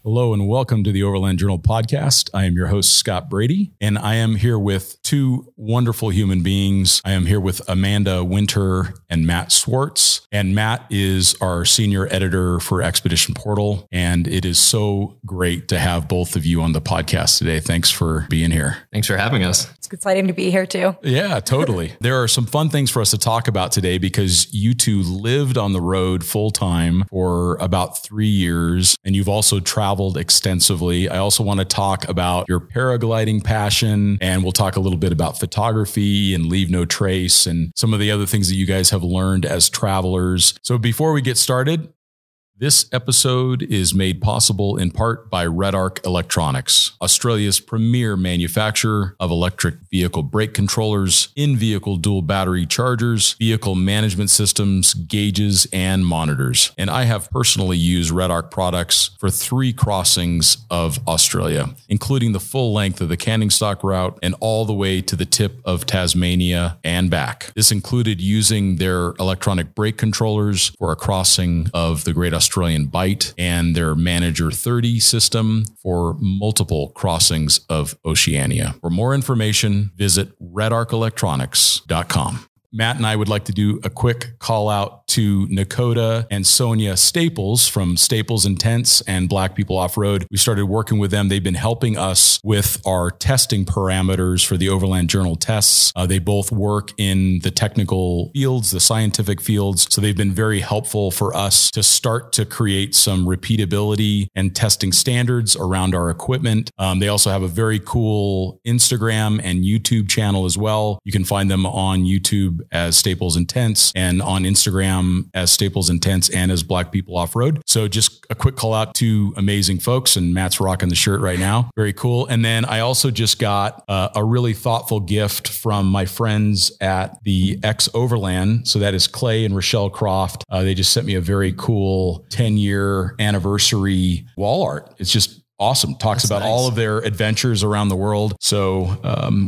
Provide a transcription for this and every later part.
Hello and welcome to the Overland Journal podcast. I am your host, Scott Brady, and I am here with two wonderful human beings. I am here with Amanda Winther and Matt Swartz. And Matt is our senior editor for Expedition Portal. And it is so great to have both of you on the podcast today. Thanks for being here. Thanks for having us. It's exciting to be here too. Yeah, totally. There are some fun things for us to talk about today because you two lived on the road full time for about 3 years, and you've also traveled extensively. I also want to talk about your paragliding passion, and we'll talk a little bit about photography and leave no trace and some of the other things that you guys have learned as travelers. So before we get started, this episode is made possible in part by Red Arc Electronics, Australia's premier manufacturer of electric vehicle brake controllers, in-vehicle dual battery chargers, vehicle management systems, gauges, and monitors. And I have personally used Red Arc products for 3 crossings of Australia, including the full length of the Canningstock route and all the way to the tip of Tasmania and back. This included using their electronic brake controllers for a crossing of the Great Australian Bight and their Manager 30 system for multiple crossings of Oceania. For more information, visit redarcelectronics.com. Matt and I would like to do a quick call out to Nakota and Sonia Staples from Staples and Tents and Black People Off-Road. We started working with them. They've been helping us with our testing parameters for the Overland Journal tests. They both work in the technical fields, the scientific fields. So they've been very helpful for us to start to create some repeatability and testing standards around our equipment. They also have a very cool Instagram and YouTube channel as well. You can find them on YouTube as Staples and Tents and on Instagram as Staples and Tents and as Black People Off-Road. So just a quick call out to amazing folks, and Matt's rocking the shirt right now. Very cool. And then I also just got a really thoughtful gift from my friends at the X Overland. So that is Clay and Rochelle Croft. They just sent me a very cool 10-year anniversary wall art. It's just awesome. Talks about all of their adventures around the world. So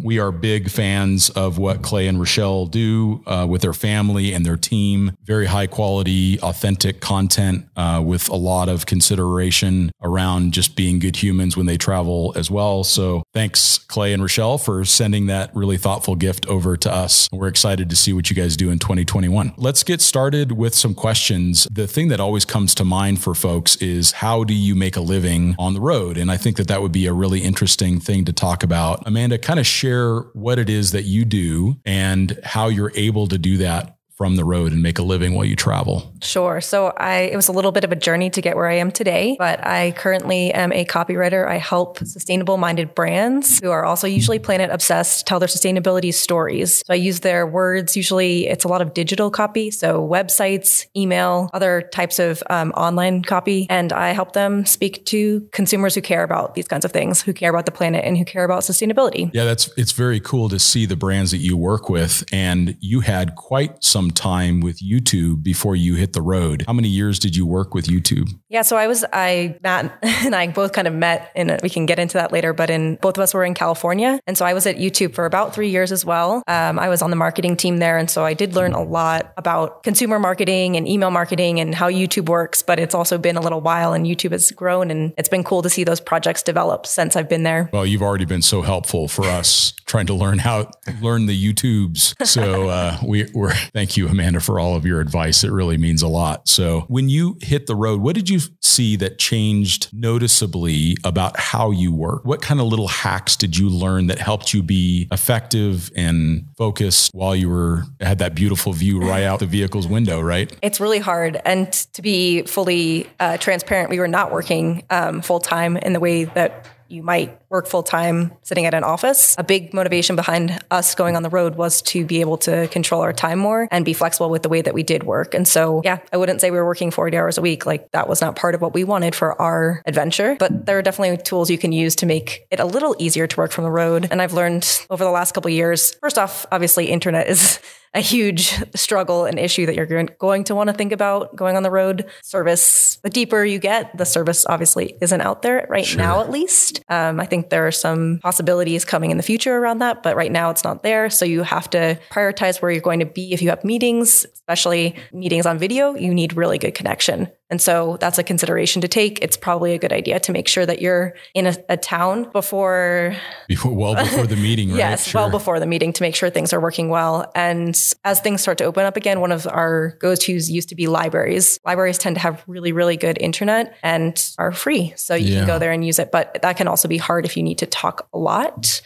we are big fans of what Clay and Rochelle do with their family and their team. Very high quality, authentic content with a lot of consideration around just being good humans when they travel as well. So thanks, Clay and Rochelle, for sending that really thoughtful gift over to us. We're excited to see what you guys do in 2021. Let's get started with some questions. The thing that always comes to mind for folks is, how do you make a living on the road? And I think that would be a really interesting thing to talk about. Amanda, kind of share what it is that you do and how you're able to do that from the road and make a living while you travel. Sure. So it was a little bit of a journey to get where I am today, but I currently am a copywriter. I help sustainable minded brands who are also usually planet obsessed tell their sustainability stories. So I use their words. Usually it's a lot of digital copy. So websites, email, other types of online copy. And I help them speak to consumers who care about these kinds of things, who care about the planet and who care about sustainability. Yeah, it's very cool to see the brands that you work with. And you had quite some time with YouTube before you hit the road. How many years did you work with YouTube? Yeah, so Matt and I both kind of met, and we can get into that later, but both of us were in California. And so I was at YouTube for about 3 years as well. I was on the marketing team there. And so I did learn a lot about consumer marketing and email marketing and how YouTube works, but it's also been a little while and YouTube has grown, and it's been cool to see those projects develop since I've been there. Well, you've already been so helpful for us trying to learn the YouTubes. So we're thank you, Amanda, for all of your advice. It really means a lot. So when you hit the road, what did you see that changed noticeably about how you work? What kind of little hacks did you learn that helped you be effective and focused while you had that beautiful view right out the vehicle's window, right? It's really hard. And to be fully transparent, we were not working full time in the way that you might work full time sitting at an office. A big motivation behind us going on the road was to be able to control our time more and be flexible with the way that we did work. And so, yeah, I wouldn't say we were working 40 hours a week. Like, that was not part of what we wanted for our adventure, but there are definitely tools you can use to make it a little easier to work from the road. And I've learned over the last couple of years, first off, obviously internet is a huge struggle and issue that you're going to want to think about going on the road. Service, the deeper you get, the service obviously isn't out there right now, at least. I think there are some possibilities coming in the future around that, but right now it's not there. So you have to prioritize where you're going to be. If you have meetings, especially meetings on video, you need really good connection. And so that's a consideration to take. It's probably a good idea to make sure that you're in a town before the meeting, right? Yes, Sure. well before the meeting to make sure things are working well. And as things start to open up again, one of our go-tos used to be libraries. Libraries tend to have really, really good internet and are free. So you can go there and use it. But that can also be hard if you need to talk a lot.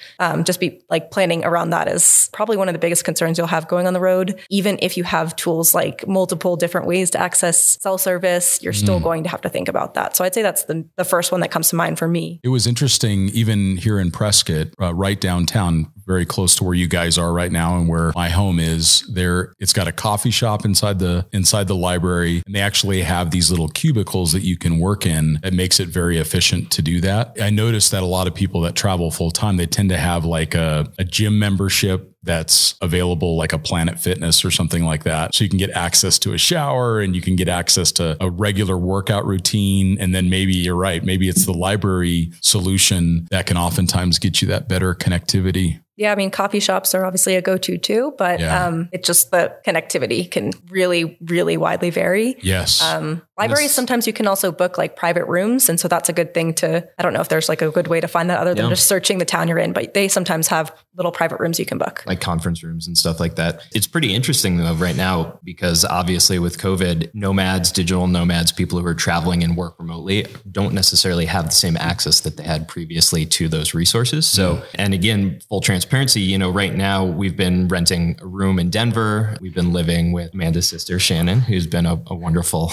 Just be like planning around that is probably one of the biggest concerns you'll have going on the road. Even if you have tools like multiple different ways to access cell service, you're still going to have to think about that. So I'd say that's the first one that comes to mind for me. It was interesting, even here in Prescott, right downtown, very close to where you guys are right now and where my home is there. It's got a coffee shop inside the library, and they actually have these little cubicles that you can work in. It makes it very efficient to do that. I noticed that a lot of people that travel full time, they tend to have like a gym membership that's available, like a Planet Fitness or something like that. So you can get access to a shower and you can get access to a regular workout routine. And then maybe you're right. Maybe it's the library solution that can oftentimes get you that better connectivity. Yeah, I mean, coffee shops are obviously a go-to too, but it's just the connectivity can really, really widely vary. Yes. Libraries, sometimes you can also book like private rooms. And so that's a good thing I don't know if there's like a good way to find that other than just searching the town you're in, but they sometimes have little private rooms you can book. Like conference rooms and stuff like that. It's pretty interesting though right now, because obviously with COVID, nomads, digital nomads, people who are traveling and work remotely don't necessarily have the same access that they had previously to those resources. So, and again, full transparency, right now we've been renting a room in Denver. We've been living with Amanda's sister, Shannon, who's been a wonderful,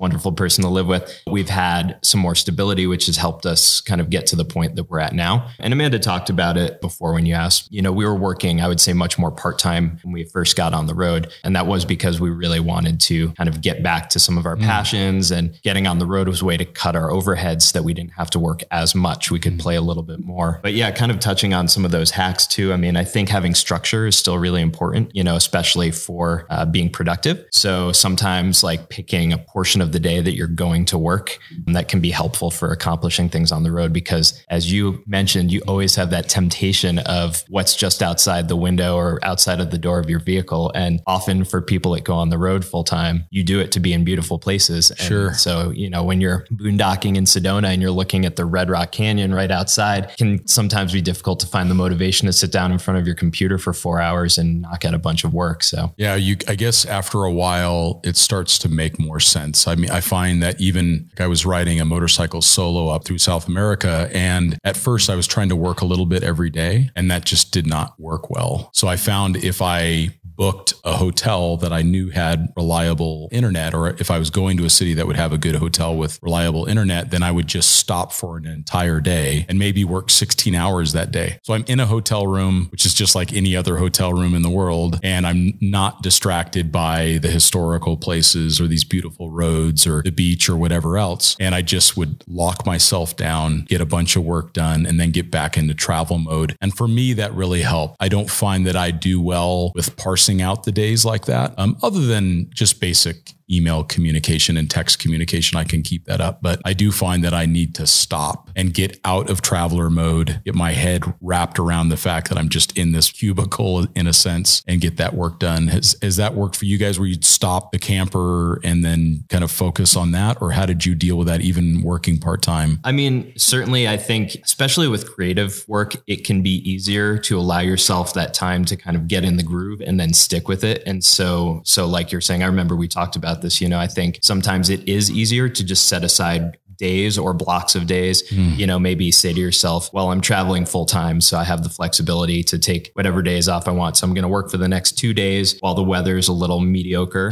wonderful person to live with. We've had some more stability, which has helped us kind of get to the point that we're at now. And Amanda talked about it before when you asked, we were working, I would say much more part-time when we first got on the road. And that was because we really wanted to kind of get back to some of our passions, and getting on the road was a way to cut our overheads so that we didn't have to work as much. We could play a little bit more. But yeah, kind of touching on some of those hacks too. I mean, I think having structure is still really important, especially for being productive. So sometimes like picking a portion of the day that you're going to work, that can be helpful for accomplishing things on the road, because as you mentioned, you always have that temptation of what's just outside the window or outside of the door of your vehicle. And often for people that go on the road full time, you do it to be in beautiful places. And sure. So, when you're boondocking in Sedona and you're looking at the Red Rock Canyon right outside, it can sometimes be difficult to find the motivation to sit down in front of your computer for 4 hours and knock out a bunch of work. So yeah, I guess after a while, it starts to make more sense. I mean, I find that even I was riding a motorcycle solo up through South America, and at first I was trying to work a little bit every day, and that just did not work well. So I found if I booked a hotel that I knew had reliable internet, or if I was going to a city that would have a good hotel with reliable internet, then I would just stop for an entire day and maybe work 16 hours that day. So I'm in a hotel room, which is just like any other hotel room in the world, and I'm not distracted by the historical places or these beautiful roads or the beach or whatever else. And I just would lock myself down, get a bunch of work done, and then get back into travel mode. And for me, that really helped. I don't find that I do well with parsing out the days like that. Other than just basic email communication and text communication, I can keep that up. But I do find that I need to stop and get out of traveler mode, get my head wrapped around the fact that I'm just in this cubicle in a sense, and get that work done. Has that worked for you guys, where you'd stop the camper and then kind of focus on that? Or how did you deal with that, even working part-time? I mean, certainly I think, especially with creative work, it can be easier to allow yourself that time to kind of get in the groove and then stick with it. And so like you're saying, I remember we talked about this, I think sometimes it is easier to just set aside days or blocks of days, maybe say to yourself, well, I'm traveling full time, so I have the flexibility to take whatever days off I want. So I'm going to work for the next 2 days while the weather's a little mediocre,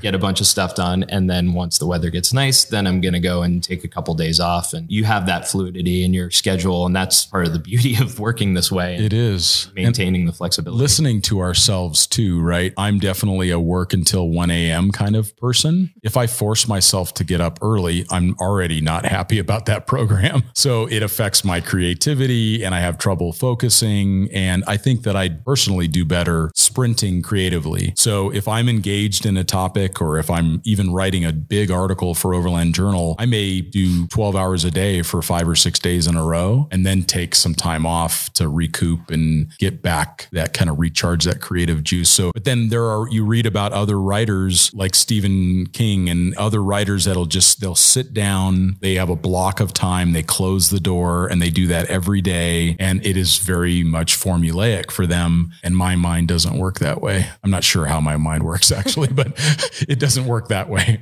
get a bunch of stuff done. And then once the weather gets nice, then I'm going to go and take a couple days off. And you have that fluidity in your schedule. And that's part of the beauty of working this way. It is. Maintaining the flexibility. Listening to ourselves too, right? I'm definitely a work until 1 a.m. kind of person. If I force myself to get up early, I'm already not happy about that program. So it affects my creativity and I have trouble focusing. And I think that I personally do better sprinting creatively. So if I'm engaged in a topic or if I'm even writing a big article for Overland Journal, I may do 12 hours a day for 5 or 6 days in a row and then take some time off to recoup and get back that kind of recharge that creative juice. So, but then you read about other writers like Stephen King and other writers they'll sit down, they have a block of time, they close the door and they do that every day. And it is very much formulaic for them. And my mind doesn't work that way. I'm not sure how my mind works actually, but it doesn't work that way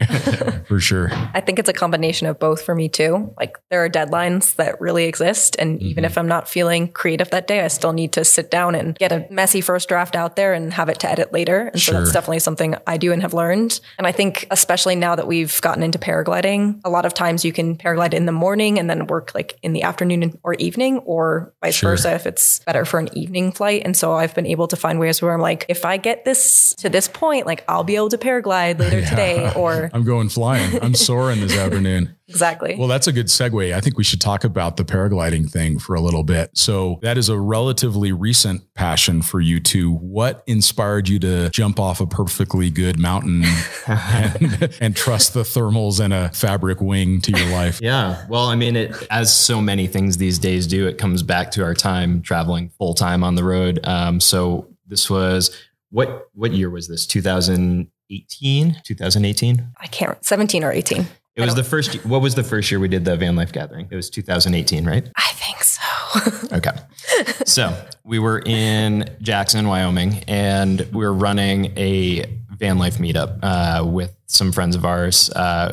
for sure. I think it's a combination of both for me too. Like there are deadlines that really exist. And even if I'm not feeling creative that day, I still need to sit down and get a messy first draft out there and have it to edit later. And so that's definitely something I do and have learned. And I think especially now that we've gotten into paragliding, a lot of times you can paraglide in the morning and then work like in the afternoon or evening, or vice versa if it's better for an evening flight. And so I've been able to find ways where I'm like, if I get this to this point, like I'll be able to paraglide later today, or I'm going flying. I'm soaring this afternoon. Exactly. Well, that's a good segue. I think we should talk about the paragliding thing for a little bit. So that is a relatively recent passion for you two. What inspired you to jump off a perfectly good mountain and trust the thermals and a fabric wing to your life? Yeah. Well, I mean, as so many things these days do, it comes back to our time traveling full time on the road. So this was, what year was this? 2018? I can't, 17 or 18. It was the first, what was the first year we did the van life gathering? It was 2018, right? I think so. Okay. So we were in Jackson, Wyoming, and we were running a van life meetup with some friends of ours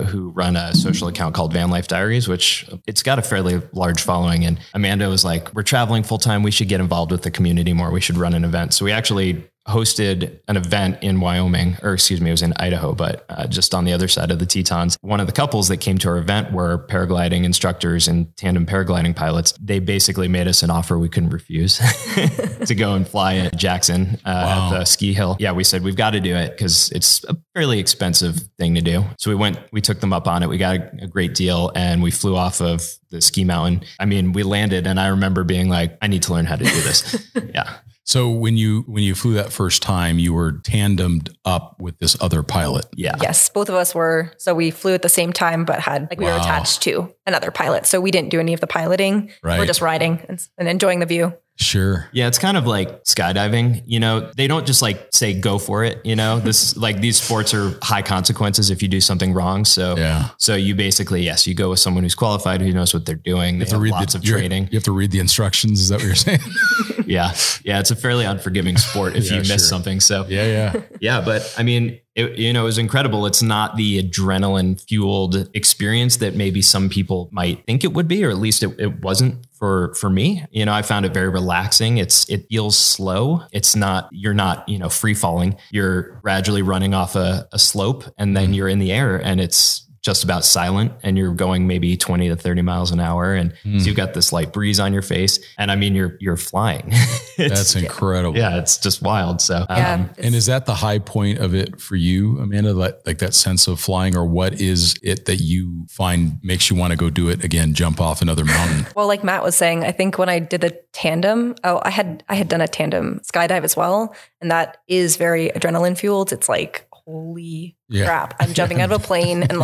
who run a social account called Van Life Diaries, which it's got a fairly large following. And Amanda was like, we're traveling full time. We should get involved with the community more. We should run an event. So we actually hosted an event in Wyoming, or excuse me, it was in Idaho, but just on the other side of the Tetons. One of the couples that came to our event were paragliding instructors and tandem paragliding pilots. They basically made us an offer we couldn't refuse to go and fly at Jackson at the ski hill. Yeah, we said, we've got to do it because it's a fairly expensive thing to do. So we took them up on it. We got a great deal and we flew off of the ski mountain. I mean, we landed and I remember being like, I need to learn how to do this. Yeah. So when you flew that first time, you were tandemed up with this other pilot. Yeah. Yes, both of us were. So we flew at the same time, but we were attached to another pilot. So we didn't do any of the piloting. Right. We're just riding and enjoying the view. Sure. Yeah. It's kind of like skydiving, they don't just like say, go for it. These sports are high consequences if you do something wrong. So you basically, yes, you go with someone who's qualified, who knows what they're doing. They have lots of training. You have to read the instructions. Is that what you're saying? Yeah. Yeah. It's a fairly unforgiving sport if you miss something. So yeah. But I mean, it was incredible. It's not the adrenaline fueled experience that maybe some people might think it would be, or at least it wasn't for me. I found it very relaxing. It feels slow. You're not, free falling. You're gradually running off a slope and then you're in the air and it's just about silent and you're going maybe 20 to 30 miles an hour. And so you've got this light breeze on your face. And I mean, you're flying. That's incredible. Yeah. It's just wild. So, and is that the high point of it for you, Amanda, like that sense of flying, or what is it that you find makes you want to go do it again, jump off another mountain? Well, like Matt was saying, I think when I did the tandem, I had done a tandem skydive as well. And that is very adrenaline fueled. It's like, holy crap, I'm jumping out of a plane and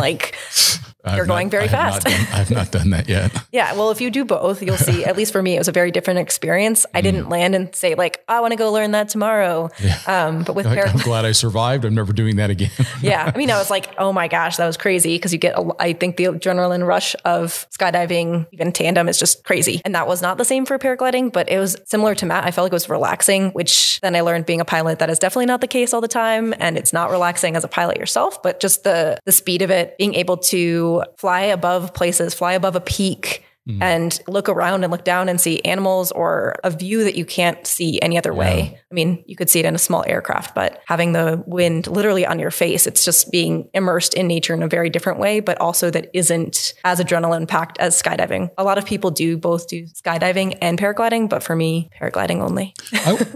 you're going very fast. I've not done that yet. Yeah. Well, if you do both, you'll see, at least for me, it was a very different experience. I didn't land and say I want to go learn that tomorrow. Yeah. But with I'm glad I survived. I'm never doing that again. Yeah. I mean, I was like, oh my gosh, that was crazy. Because you get, I think the adrenaline rush of skydiving, even tandem, is just crazy. And that was not the same for paragliding, but it was similar to Matt. I felt like it was relaxing, which then I learned being a pilot, that is definitely not the case all the time. And it's not relaxing as a pilot yourself, but just the speed of it, being able to fly above places, fly above a peak and look around and look down and see animals or a view that you can't see any other way. I mean, you could see it in a small aircraft, but having the wind literally on your face, it's just being immersed in nature in a very different way, but also that isn't as adrenaline packed as skydiving. A lot of people do both do skydiving and paragliding, but for me, paragliding only.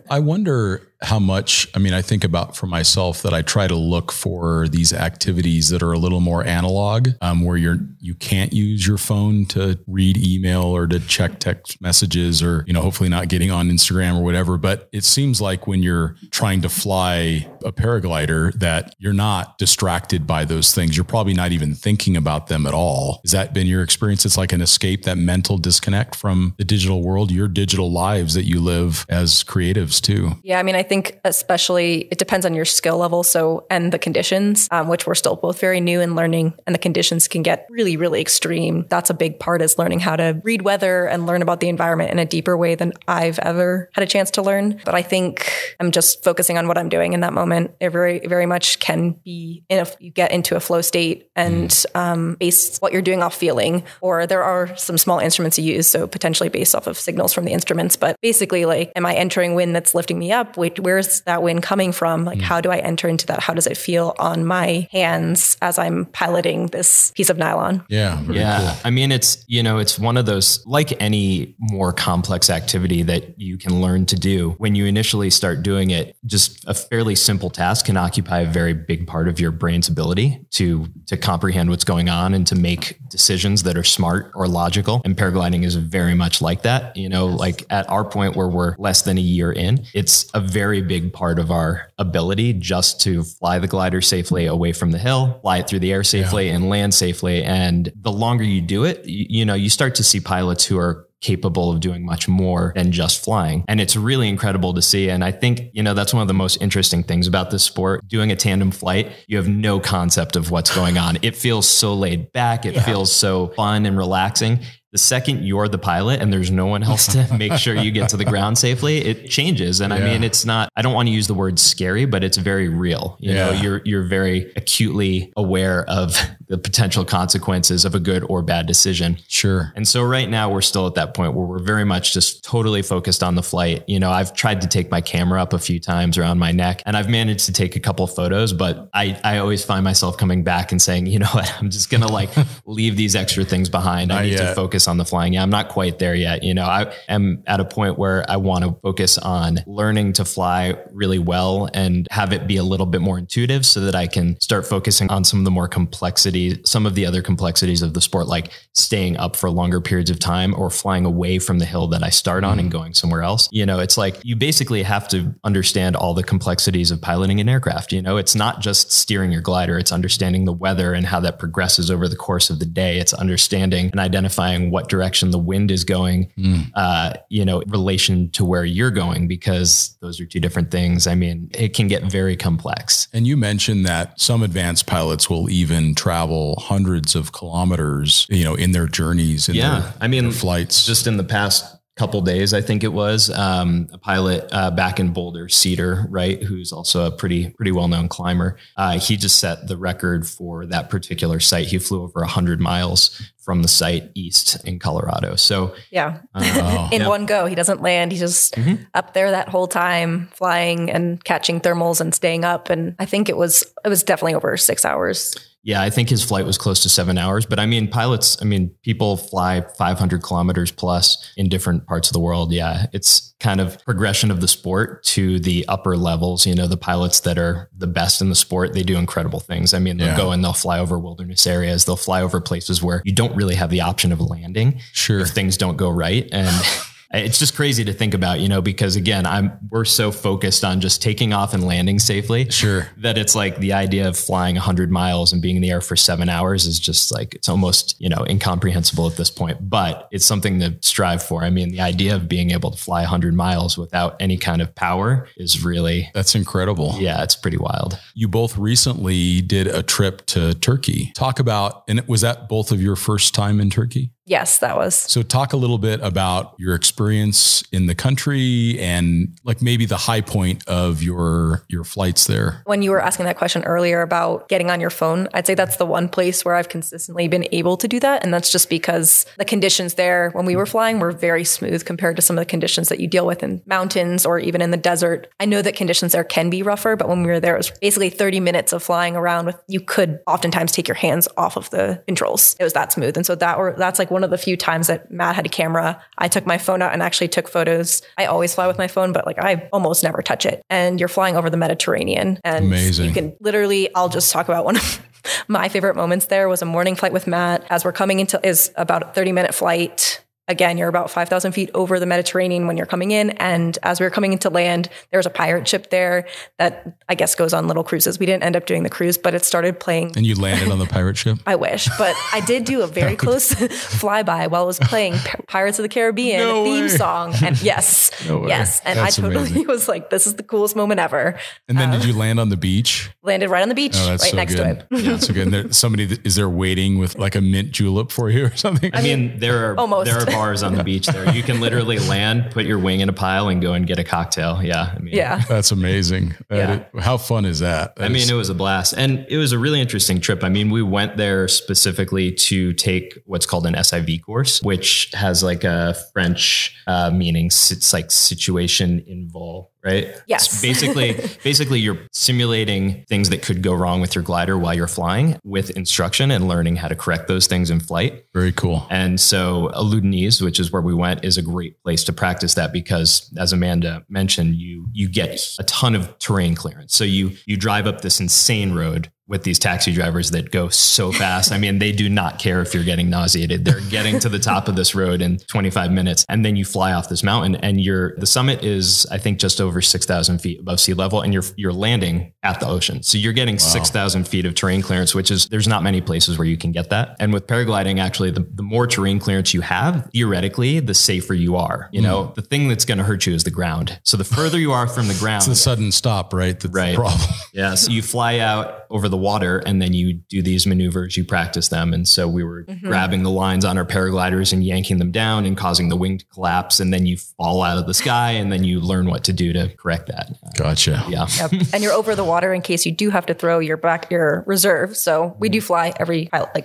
I wonder how much, I mean, I think about for myself that I try to look for these activities that are a little more analog, where you can't use your phone to read email or to check text messages or, hopefully not getting on Instagram or whatever. But it seems like when you're trying to fly a paraglider that you're not distracted by those things. You're probably not even thinking about them at all. Has that been your experience? It's like an escape, that mental disconnect from the digital world, your digital lives that you live as creatives too. Yeah. I mean, I think especially it depends on your skill level. And the conditions, which we're still both very new and learning, and the conditions can get really, really extreme. That's a big part, is learning how to read weather and learn about the environment in a deeper way than I've ever had a chance to learn. But I think I'm just focusing on what I'm doing in that moment. It very, very much can be you get into a flow state and base what you're doing off feeling, or there are some small instruments you use. So potentially based off of signals from the instruments, but basically like, am I entering wind that's lifting me up? Wait, where's that wind coming from? Like, how do I enter into that? How does it feel on my hands as I'm piloting this piece of nylon? Yeah. Cool. I mean, it's one of those, like any more complex activity that you can learn to do, when you initially start doing it, just a fairly simple task can occupy a very big part of your brain's ability to comprehend what's going on and to make decisions that are smart or logical. And paragliding is very much like that. Like at our point where we're less than a year in, it's a very big part of our ability just to fly the glider safely away from the hill, fly it through the air safely and land safely. And the longer you do it, you start to see pilots who are capable of doing much more than just flying. And it's really incredible to see. And I think, that's one of the most interesting things about this sport. Doing a tandem flight, you have no concept of what's going on. It feels so laid back. It feels so fun and relaxing. The second you're the pilot and there's no one else to make sure you get to the ground safely, it changes. And I mean, it's not, I don't want to use the word scary, but it's very real. You're very acutely aware of the potential consequences of a good or bad decision. Sure. And so right now we're still at that point where we're very much just totally focused on the flight. I've tried to take my camera up a few times around my neck and I've managed to take a couple of photos, but I always find myself coming back and saying, I'm just going to leave these extra things behind. I need to focus on the flying. Yeah, I'm not quite there yet. I am at a point where I want to focus on learning to fly really well and have it be a little bit more intuitive so that I can start focusing on some of the other complexities of the sport, like staying up for longer periods of time or flying away from the hill that I start on and going somewhere else. It's like you basically have to understand all the complexities of piloting an aircraft. It's not just steering your glider, it's understanding the weather and how that progresses over the course of the day. It's understanding and identifying what direction the wind is going, relation to where you're going, because those are two different things. I mean, it can get very complex. And you mentioned that some advanced pilots will even travel hundreds of kilometers, in their journeys and their flights. Just in the past couple days, I think it was a pilot back in Boulder, Cedar, right, who's also a pretty well-known climber. He just set the record for that particular site. He flew over 100 miles from the site east in Colorado. So in one go, he doesn't land. He's just up there that whole time, flying and catching thermals and staying up. And I think it was definitely over 6 hours. Yeah, I think his flight was close to 7 hours. But people fly 500 kilometers plus in different parts of the world. Yeah, it's kind of progression of the sport to the upper levels. The pilots that are the best in the sport, they do incredible things. I mean, they'll go and they'll fly over wilderness areas. They'll fly over places where you don't really have the option of landing if things don't go right. And it's just crazy to think about, because again, we're so focused on just taking off and landing safely. Sure. That it's like the idea of flying 100 miles and being in the air for 7 hours is just like, it's almost, incomprehensible at this point, but it's something to strive for. I mean, the idea of being able to fly 100 miles without any kind of power is really... That's incredible. Yeah, it's pretty wild. You both recently did a trip to Turkey. Talk about, and was that both of your first time in Turkey? Yes, that was. So talk a little bit about your experience in the country and like maybe the high point of your flights there. When you were asking that question earlier about getting on your phone, I'd say that's the one place where I've consistently been able to do that. And that's just because the conditions there when we were flying were very smooth compared to some of the conditions that you deal with in mountains or even in the desert. I know that conditions there can be rougher, but when we were there, it was basically 30 minutes of flying around with, you could oftentimes take your hands off of the controls. It was that smooth. And so that's like one one of the few times that Matt had a camera, I took my phone out and actually took photos. I always fly with my phone, but like I almost never touch it. And you're flying over the Mediterranean, and amazing. You can literally, I'll just talk about one of my favorite moments there was a morning flight with Matt. As we're coming into, is about a 30-minute flight. Again, you're about 5,000 feet over the Mediterranean when you're coming in. And as we were coming into land, there was a pirate ship there that I guess goes on little cruises. We didn't end up doing the cruise, but it started playing. And you landed on the pirate ship? I wish, but I did do a very close flyby while it was playing Pirates of the Caribbean theme song. And yes. And That's I totally amazing. was like, this is the coolest moment ever. And then did you land on the beach? Landed right on the beach, right next to it. Yeah, so good. And there, somebody is there waiting with like a mint julep for you or something? I mean, there are bars on the beach there. You can literally land, put your wing in a pile, and go and get a cocktail. Yeah, I mean, that's amazing. How fun is that? It was a blast, and it was a really interesting trip. I mean, we went there specifically to take what's called an SIV course, which has like a French meaning. It's like situation involved. Right? Yes. Basically, you're simulating things that could go wrong with your glider while you're flying with instruction and learning how to correct those things in flight. Very cool. And so Ludonese, which is where we went, is a great place to practice that because, as Amanda mentioned, you get a ton of terrain clearance. So you drive up this insane road with these taxi drivers that go so fast. I mean, they do not care if you're getting nauseated. They're getting to the top of this road in 25 minutes. And then you fly off this mountain, and the summit is, I think, just over 6,000 feet above sea level, and you're landing at the ocean. So you're getting 6,000 feet of terrain clearance, which is, there's not many places where you can get that. And with paragliding, actually, the more terrain clearance you have, theoretically, the safer you are. You know, the thing that's going to hurt you is the ground. So the further you are from the ground, it's the sudden stop, right? That's the problem. Yeah. So you fly out over the water, and then you do these maneuvers, you practice them. And so we were grabbing the lines on our paragliders and yanking them down and causing the wing to collapse. And then you fall out of the sky, and then you learn what to do to correct that. Gotcha. Yeah. Yep. And you're over the water in case you do have to throw your reserve. So we do fly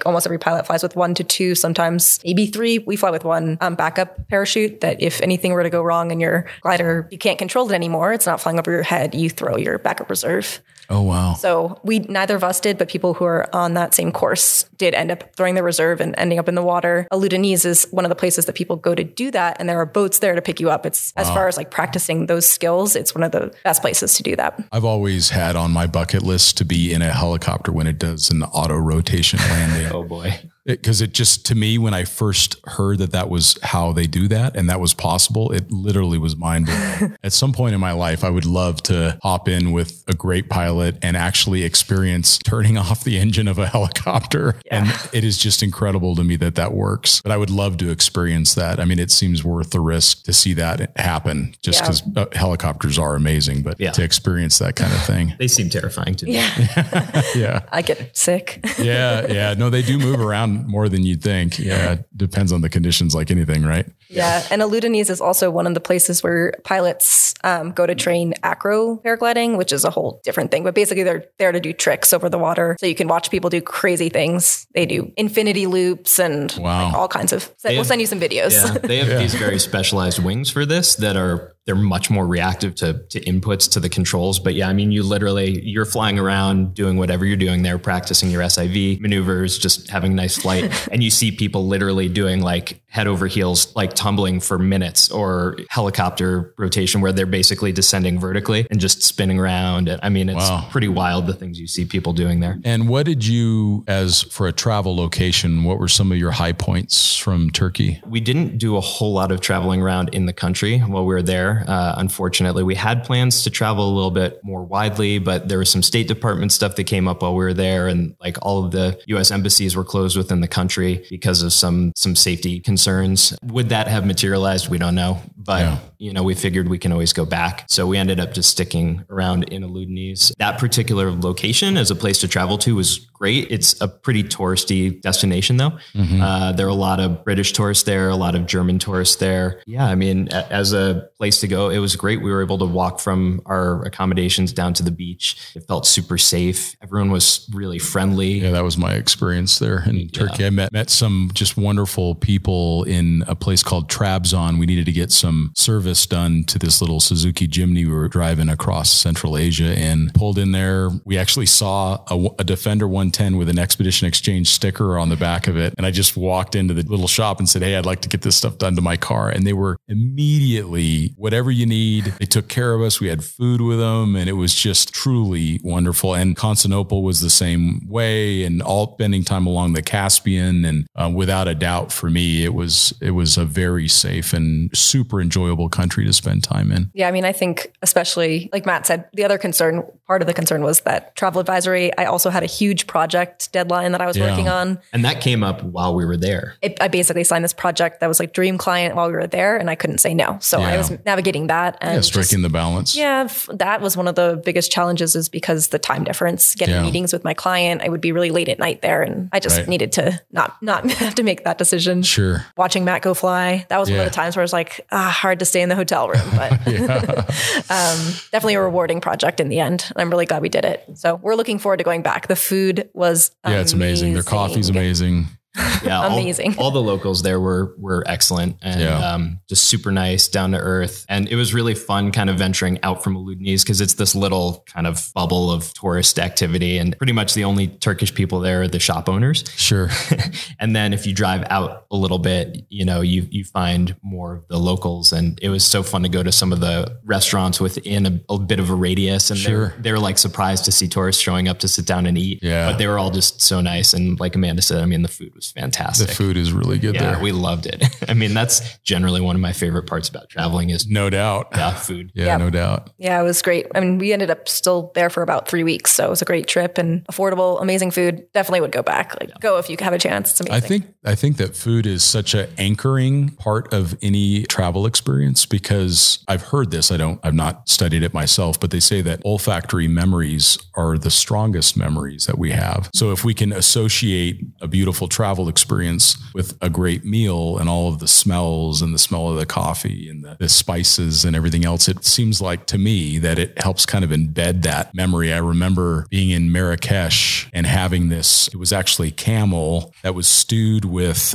almost every pilot flies with 1 to 2, sometimes maybe 3. We fly with one backup parachute that if anything were to go wrong and your glider, you can't control it anymore, it's not flying over your head, you throw your backup reserve. Oh, wow. So neither of us did, but people who are on that same course did end up throwing the reserve and ending up in the water. Ludonese is one of the places that people go to do that. And there are boats there to pick you up. It's as far as like practicing those skills, it's one of the best places to do that. I've always had on my bucket list to be in a helicopter when it does an auto rotation landing. Oh boy. Because it just, to me, when I first heard that was how they do that and that was possible, it literally was mind blowing. At some point in my life, I would love to hop in with a great pilot and actually experience turning off the engine of a helicopter. Yeah. And it is just incredible to me that works. But I would love to experience that. I mean, it seems worth the risk to see that happen just because helicopters are amazing, but to experience that kind of thing. They seem terrifying to me. Yeah. I get sick. Yeah. No, they do move around more than you'd think. Yeah. Depends on the conditions like anything, right? Yeah. And Ludonese is also one of the places where pilots go to train acro paragliding, which is a whole different thing. But basically they're there to do tricks over the water. So you can watch people do crazy things. They do infinity loops and all kinds of, we'll send you some videos. Yeah, they have these very specialized wings for this they're much more reactive to inputs, to the controls. But yeah, I mean, you're flying around doing whatever you're doing there, practicing your SIV maneuvers, just having a nice flight. And you see people literally doing like head over heels, like tumbling for minutes, or helicopter rotation where they're basically descending vertically and just spinning around. I mean, it's pretty wild, the things you see people doing there. And what did you, as for a travel location, what were some of your high points from Turkey? We didn't do a whole lot of traveling around in the country while we were there. Unfortunately, we had plans to travel a little bit more widely, but there was some State Department stuff that came up while we were there. And like all of the US embassies were closed within the country because of some safety concerns. Would that have materialized? We don't know. But, we figured we can always go back. So we ended up just sticking around in Ludonese. That particular location as a place to travel to was great. It's a pretty touristy destination, though. There are a lot of British tourists there, a lot of German tourists there. Yeah, I mean, as a place to go, it was great. We were able to walk from our accommodations down to the beach. It felt super safe. Everyone was really friendly. Yeah, that was my experience there in Turkey. I met some just wonderful people in a place called Trabzon. We needed to get some some service done to this little Suzuki Jimny we were driving across Central Asia and pulled in there. We actually saw a Defender 110 with an Expedition Exchange sticker on the back of it. And I just walked into the little shop and said, hey, I'd like to get this stuff done to my car. And they were immediately, whatever you need, they took care of us. We had food with them and it was just truly wonderful. And Constantinople was the same way, and all spending time along the Caspian. And without a doubt for me, it was a very safe and super enjoyable country to spend time in. Yeah. I mean, I think especially like Matt said, the other part of the concern was that travel advisory, I also had a huge project deadline that I was working on. And that came up while we were there. I basically signed this project that was like dream client while we were there, and I couldn't say no. So I was navigating that. And striking the balance. Yeah. That was one of the biggest challenges, is because the time difference, getting meetings with my client, I would be really late at night there. And I just needed to not have to make that decision. Sure. Watching Matt go fly. That was one of the times where it was like, hard to stay in the hotel room, but definitely a rewarding project in the end. I'm really glad we did it. So we're looking forward to going back. The food was it's amazing. Their coffee's amazing. Yeah, amazing. All the locals there were excellent and just super nice, down to earth. And it was really fun kind of venturing out from Aludniz, because it's this little kind of bubble of tourist activity. And pretty much the only Turkish people there are the shop owners. Sure. And then if you drive out a little bit, you find more of the locals. And it was so fun to go to some of the restaurants within a bit of a radius. And they were like surprised to see tourists showing up to sit down and eat. Yeah. But they were all just so nice. And like Amanda said, I mean, the food was fantastic. The food is really good there. We loved it. I mean, that's generally one of my favorite parts about traveling is no doubt. Yeah, food. Yeah, no doubt. Yeah, it was great. I mean, we ended up still there for about 3 weeks. So it was a great trip and affordable, amazing food. Definitely would go back. Go if you have a chance. It's amazing. I think that food is such an anchoring part of any travel experience, because I've heard this. I've not studied it myself, but they say that olfactory memories are the strongest memories that we have. So if we can associate a beautiful travel experience with a great meal and all of the smells and the smell of the coffee and the spices and everything else, it seems like to me that it helps kind of embed that memory. I remember being in Marrakesh and having this, it was actually camel that was stewed with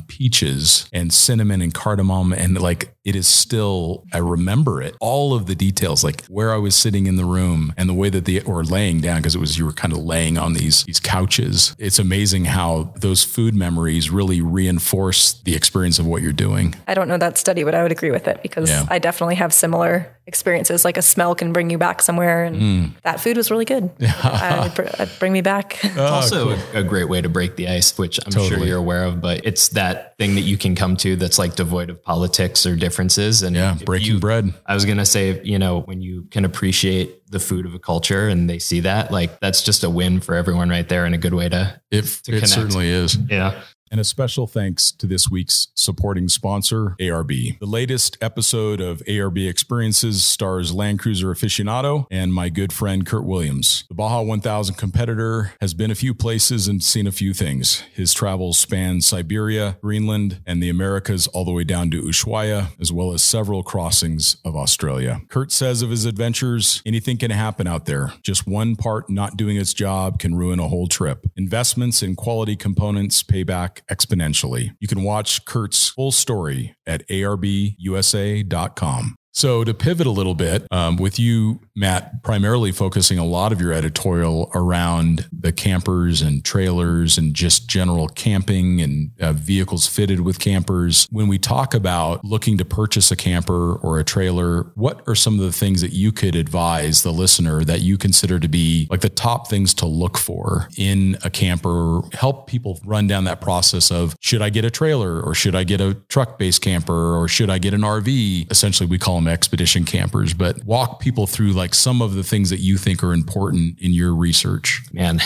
peaches and cinnamon and cardamom. And like, it is still, I remember it, all of the details, like where I was sitting in the room and the way that or laying down, because you were kind of laying on these couches. It's amazing how those food memories really reinforce the experience of what you're doing. I don't know that study, but I would agree with it, because I definitely have similar experiences. Like a smell can bring you back somewhere, and that food was really good. It'd bring me back. It's also a great way to break the ice, which I'm sure you're aware of, but it's that thing that you can come to that's like devoid of politics or differences. And breaking bread. I was going to say, when you can appreciate the food of a culture and they see that, like, that's just a win for everyone right there, and a good way to connect. It certainly is. Yeah. And a special thanks to this week's supporting sponsor, ARB. The latest episode of ARB Experiences stars Land Cruiser aficionado and my good friend Kurt Williams. The Baja 1000 competitor has been a few places and seen a few things. His travels span Siberia, Greenland, and the Americas all the way down to Ushuaia, as well as several crossings of Australia. Kurt says of his adventures, anything can happen out there. Just one part not doing its job can ruin a whole trip. Investments in quality components pay back exponentially. You can watch Kurt's full story at arbusa.com. So to pivot a little bit, with you, Matt, primarily focusing a lot of your editorial around the campers and trailers and just general camping and vehicles fitted with campers. When we talk about looking to purchase a camper or a trailer, what are some of the things that you could advise the listener that you consider to be like the top things to look for in a camper? Help people run down that process of, should I get a trailer, or should I get a truck-based camper, or should I get an RV? Essentially, we call them expedition campers, but walk people through like some of the things that you think are important in your research. Man,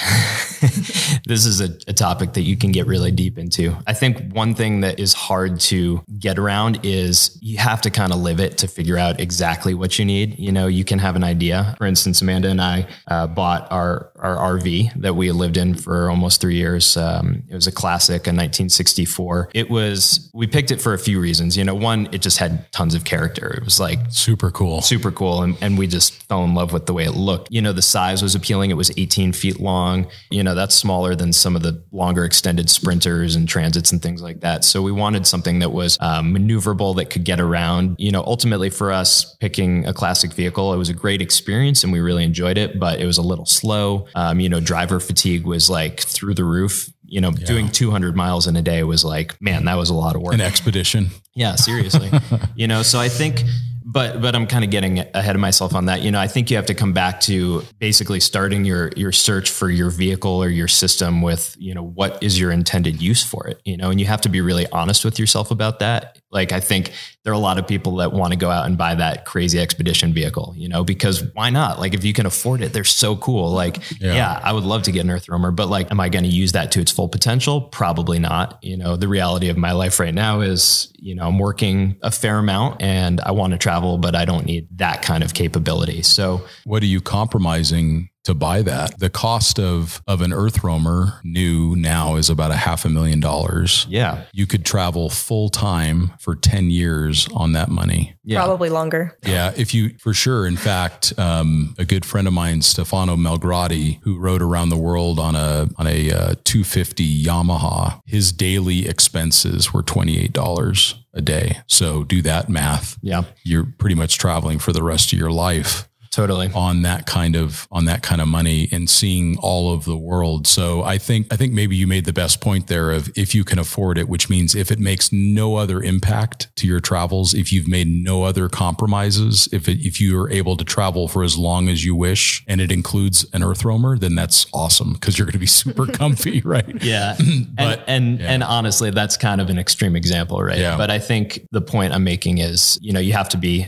this is a topic that you can get really deep into. I think one thing that is hard to get around is you have to kind of live it to figure out exactly what you need. You can have an idea. For instance, Amanda and I bought our RV that we lived in for almost 3 years. It was a classic, a 1964. We picked it for a few reasons. One, it just had tons of character. It was like super cool. Super cool. And we just fell in love with the way it looked. You know, the size was appealing. It was 18 feet long. You know, that's smaller than some of the longer extended sprinters and transits and things like that. So we wanted something that was maneuverable, that could get around. You know, ultimately for us picking a classic vehicle, it was a great experience and we really enjoyed it, but it was a little slow. You know, driver fatigue was like through the roof. You know, doing 200 miles in a day was like, man, that was a lot of work. An expedition. Yeah, seriously. You know, so I think, but I'm kind of getting ahead of myself on that. You know, I think you have to come back to basically starting your search for your vehicle or your system with, you know, what is your intended use for it, you know, and you have to be really honest with yourself about that. Like, I think there are a lot of people that want to go out and buy that crazy expedition vehicle, you know, because why not? Like, if you can afford it, they're so cool. Like, yeah, I would love to get an earth roamer, but like, am I going to use that to its full potential? Probably not. You know, the reality of my life right now is, you know, I'm working a fair amount and I want to travel, but I don't need that kind of capability. So what are you compromising to buy that? The cost of an earth roamer new now is about $500,000. Yeah. You could travel full time for 10 years on that money. Yeah. Probably longer. Yeah. If you, for sure. In fact, a good friend of mine, Stefano Melgrati, who rode around the world on a 250 Yamaha, his daily expenses were $28 a day. So do that math. Yeah. You're pretty much traveling for the rest of your life. Totally. On that kind of money and seeing all of the world. So I think maybe you made the best point there of if you can afford it, which means if it makes no other impact to your travels, if you've made no other compromises, if you are able to travel for as long as you wish and it includes an earth roamer, then that's awesome because you're going to be super comfy, right? Yeah. And honestly, that's kind of an extreme example, right? Yeah. But I think the point I'm making is, you know, you have to be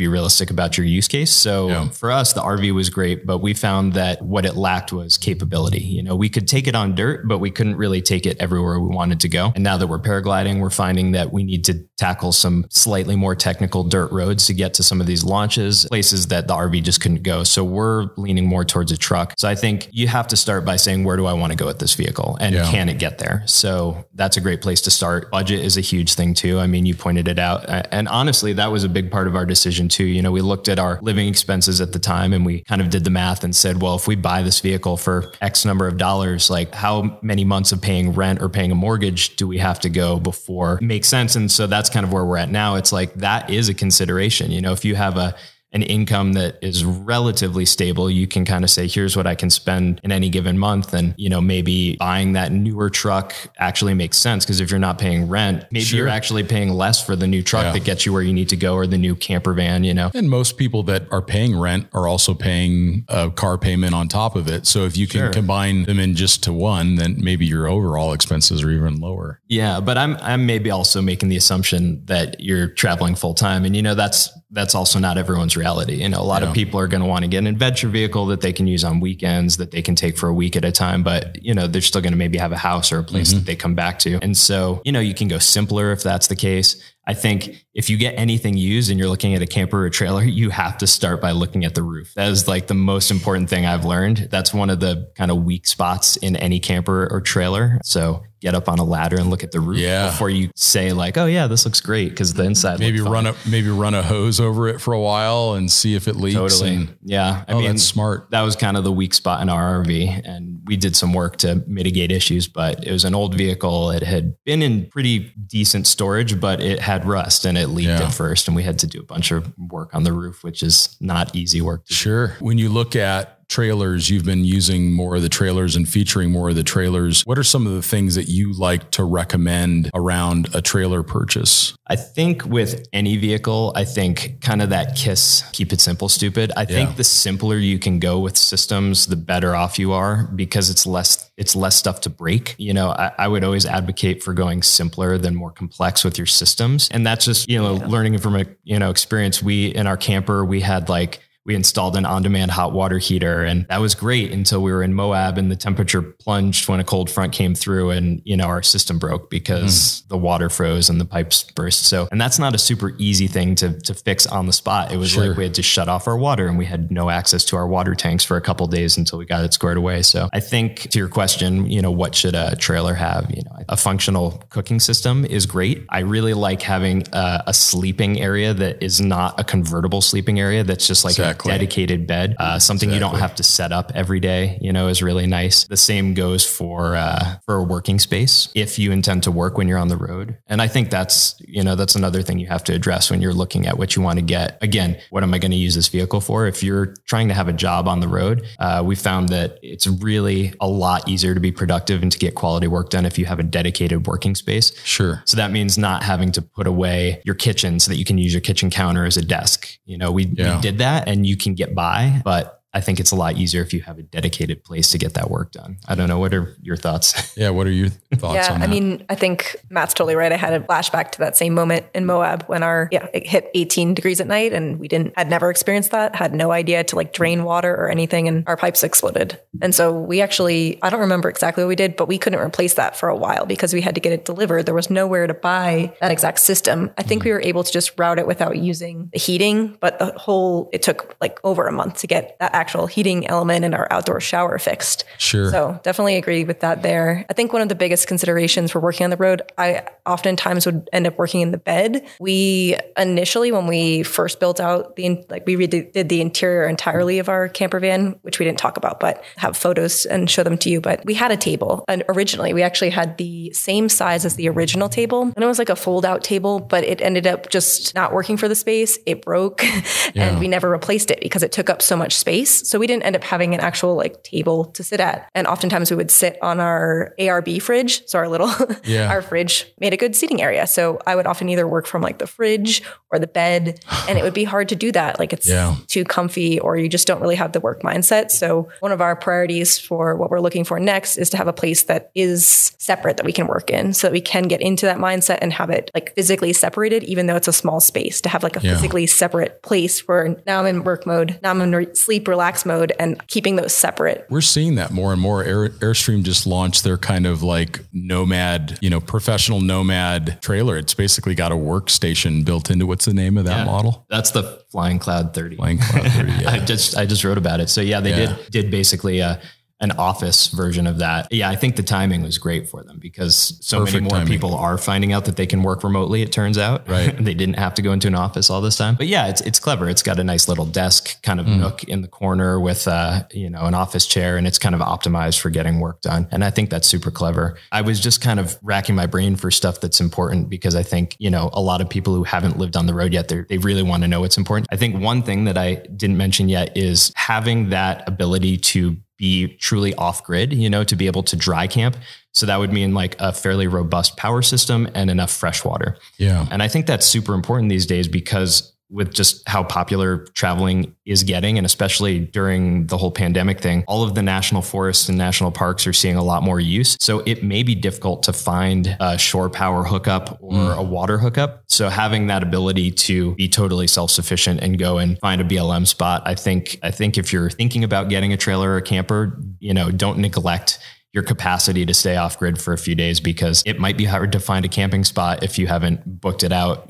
realistic about your use case. So for us, the RV was great, but we found that what it lacked was capability. You know, we could take it on dirt, but we couldn't really take it everywhere we wanted to go. And now that we're paragliding, we're finding that we need to tackle some slightly more technical dirt roads to get to some of these launches, places that the RV just couldn't go. So we're leaning more towards a truck. So I think you have to start by saying, where do I want to go with this vehicle? And can it get there? So that's a great place to start. Budget is a huge thing too. I mean, you pointed it out. And honestly, that was a big part of our decision too. You know, we looked at our living expenses at the time and we kind of did the math and said, well, if we buy this vehicle for X number of dollars, like how many months of paying rent or paying a mortgage do we have to go before it makes sense? And so that's kind of where we're at now. It's like, that is a consideration. You know, if you have an income that is relatively stable, you can kind of say, here's what I can spend in any given month. And, you know, maybe buying that newer truck actually makes sense. Because if you're not paying rent, maybe you're actually paying less for the new truck that gets you where you need to go, or the new camper van, you know. And most people that are paying rent are also paying a car payment on top of it. So if you can combine them in just to one, then maybe your overall expenses are even lower. Yeah. But I'm maybe also making the assumption that you're traveling full time. And, you know, that's also not everyone's reality. You know, a lot of people are going to want to get an adventure vehicle that they can use on weekends, that they can take for a week at a time, but, you know, they're still going to maybe have a house or a place that they come back to. And so, you know, you can go simpler if that's the case. I think if you get anything used and you're looking at a camper or trailer, you have to start by looking at the roof. That is like the most important thing I've learned. That's one of the kind of weak spots in any camper or trailer. So get up on a ladder and look at the roof before you say like, oh yeah, this looks great. Cause the inside, maybe run a hose over it for a while and see if it leaks. Totally. I mean, that's smart. That was kind of the weak spot in our RV, and we did some work to mitigate issues, but it was an old vehicle. It had been in pretty decent storage, but it had rust and it leaked at first. And we had to do a bunch of work on the roof, which is not easy work to do. When you look at trailers, you've been using more of the trailers and featuring more of the trailers. What are some of the things that you like to recommend around a trailer purchase? I think with any vehicle, I think kind of that KISS, keep it simple, stupid. I think the simpler you can go with systems, the better off you are, because it's less stuff to break. You know, I would always advocate for going simpler than more complex with your systems. And that's just, you know, learning from experience. In our camper, we had We installed an on-demand hot water heater, and that was great until we were in Moab and the temperature plunged when a cold front came through, and our system broke because the water froze and the pipes burst. So, and that's not a super easy thing to fix on the spot. It was like we had to shut off our water, and we had no access to our water tanks for a couple of days until we got it squared away. So I think to your question, what should a trailer have? A functional cooking system is great. I really like having a sleeping area that is not a convertible sleeping area. That's just like a dedicated bed. Something you don't have to set up every day, is really nice. The same goes for a working space if you intend to work when you're on the road. And I think that's another thing you have to address when you're looking at what you want to get. Again, what am I going to use this vehicle for? If you're trying to have a job on the road, we found that it's really a lot easier to be productive and to get quality work done if you have a dedicated working space. Sure. So that means not having to put away your kitchen so that you can use your kitchen counter as a desk. We did that and you can get by, but I think it's a lot easier if you have a dedicated place to get that work done. I don't know. What are your thoughts? Yeah. What are your thoughts on that? I mean, I think Matt's totally right. I had a flashback to that same moment in Moab when it hit 18 degrees at night, and had never experienced that, had no idea to drain water or anything, and our pipes exploded. And so we actually, I don't remember exactly what we did, but we couldn't replace that for a while because we had to get it delivered. There was nowhere to buy that exact system. I think we were able to just route it without using the heating, but it took over a month to get that actual heating element in our outdoor shower fixed. Sure. So definitely agree with that there. I think one of the biggest considerations for working on the road, I oftentimes would end up working in the bed. We initially, when we first built out we redid the interior entirely of our camper van, which we didn't talk about, but have photos and show them to you. But we had a table, and originally we actually had the same size as the original table. And it was like a fold out table, but it ended up just not working for the space. It broke and we never replaced it because it took up so much space. So we didn't end up having an actual table to sit at. And oftentimes we would sit on our ARB fridge. So our fridge made a good seating area. So I would often either work from the fridge or the bed, and it would be hard to do that. It's too comfy, or you just don't really have the work mindset. So one of our priorities for what we're looking for next is to have a place that is separate that we can work in, so that we can get into that mindset and have it physically separated, even though it's a small space, to have a physically separate place where now I'm in work mode, now I'm in sleep, relax mode, and keeping those separate. We're seeing that more and more. Airstream just launched their kind of nomad, professional nomad trailer. It's basically got a workstation built into. What's the name of that model? That's the Flying Cloud 30. Flying Cloud 30. Yeah. I just wrote about it. So they did basically an office version of that. Yeah, I think the timing was great for them because many more people are finding out that they can work remotely, it turns out. Right. They didn't have to go into an office all this time. But yeah, it's clever. It's got a nice little desk kind of nook in the corner with an office chair, and it's kind of optimized for getting work done. And I think that's super clever. I was just kind of racking my brain for stuff that's important because I think, a lot of people who haven't lived on the road yet, they really want to know what's important. I think one thing that I didn't mention yet is having that ability to be truly off grid, to be able to dry camp. So that would mean a fairly robust power system and enough fresh water. Yeah. And I think that's super important these days because with just how popular traveling is getting, and especially during the whole pandemic thing, all of the national forests and national parks are seeing a lot more use. So it may be difficult to find a shore power hookup or a water hookup. So having that ability to be totally self-sufficient and go and find a BLM spot, I think if you're thinking about getting a trailer or a camper, don't neglect your capacity to stay off grid for a few days, because it might be hard to find a camping spot if you haven't booked it out,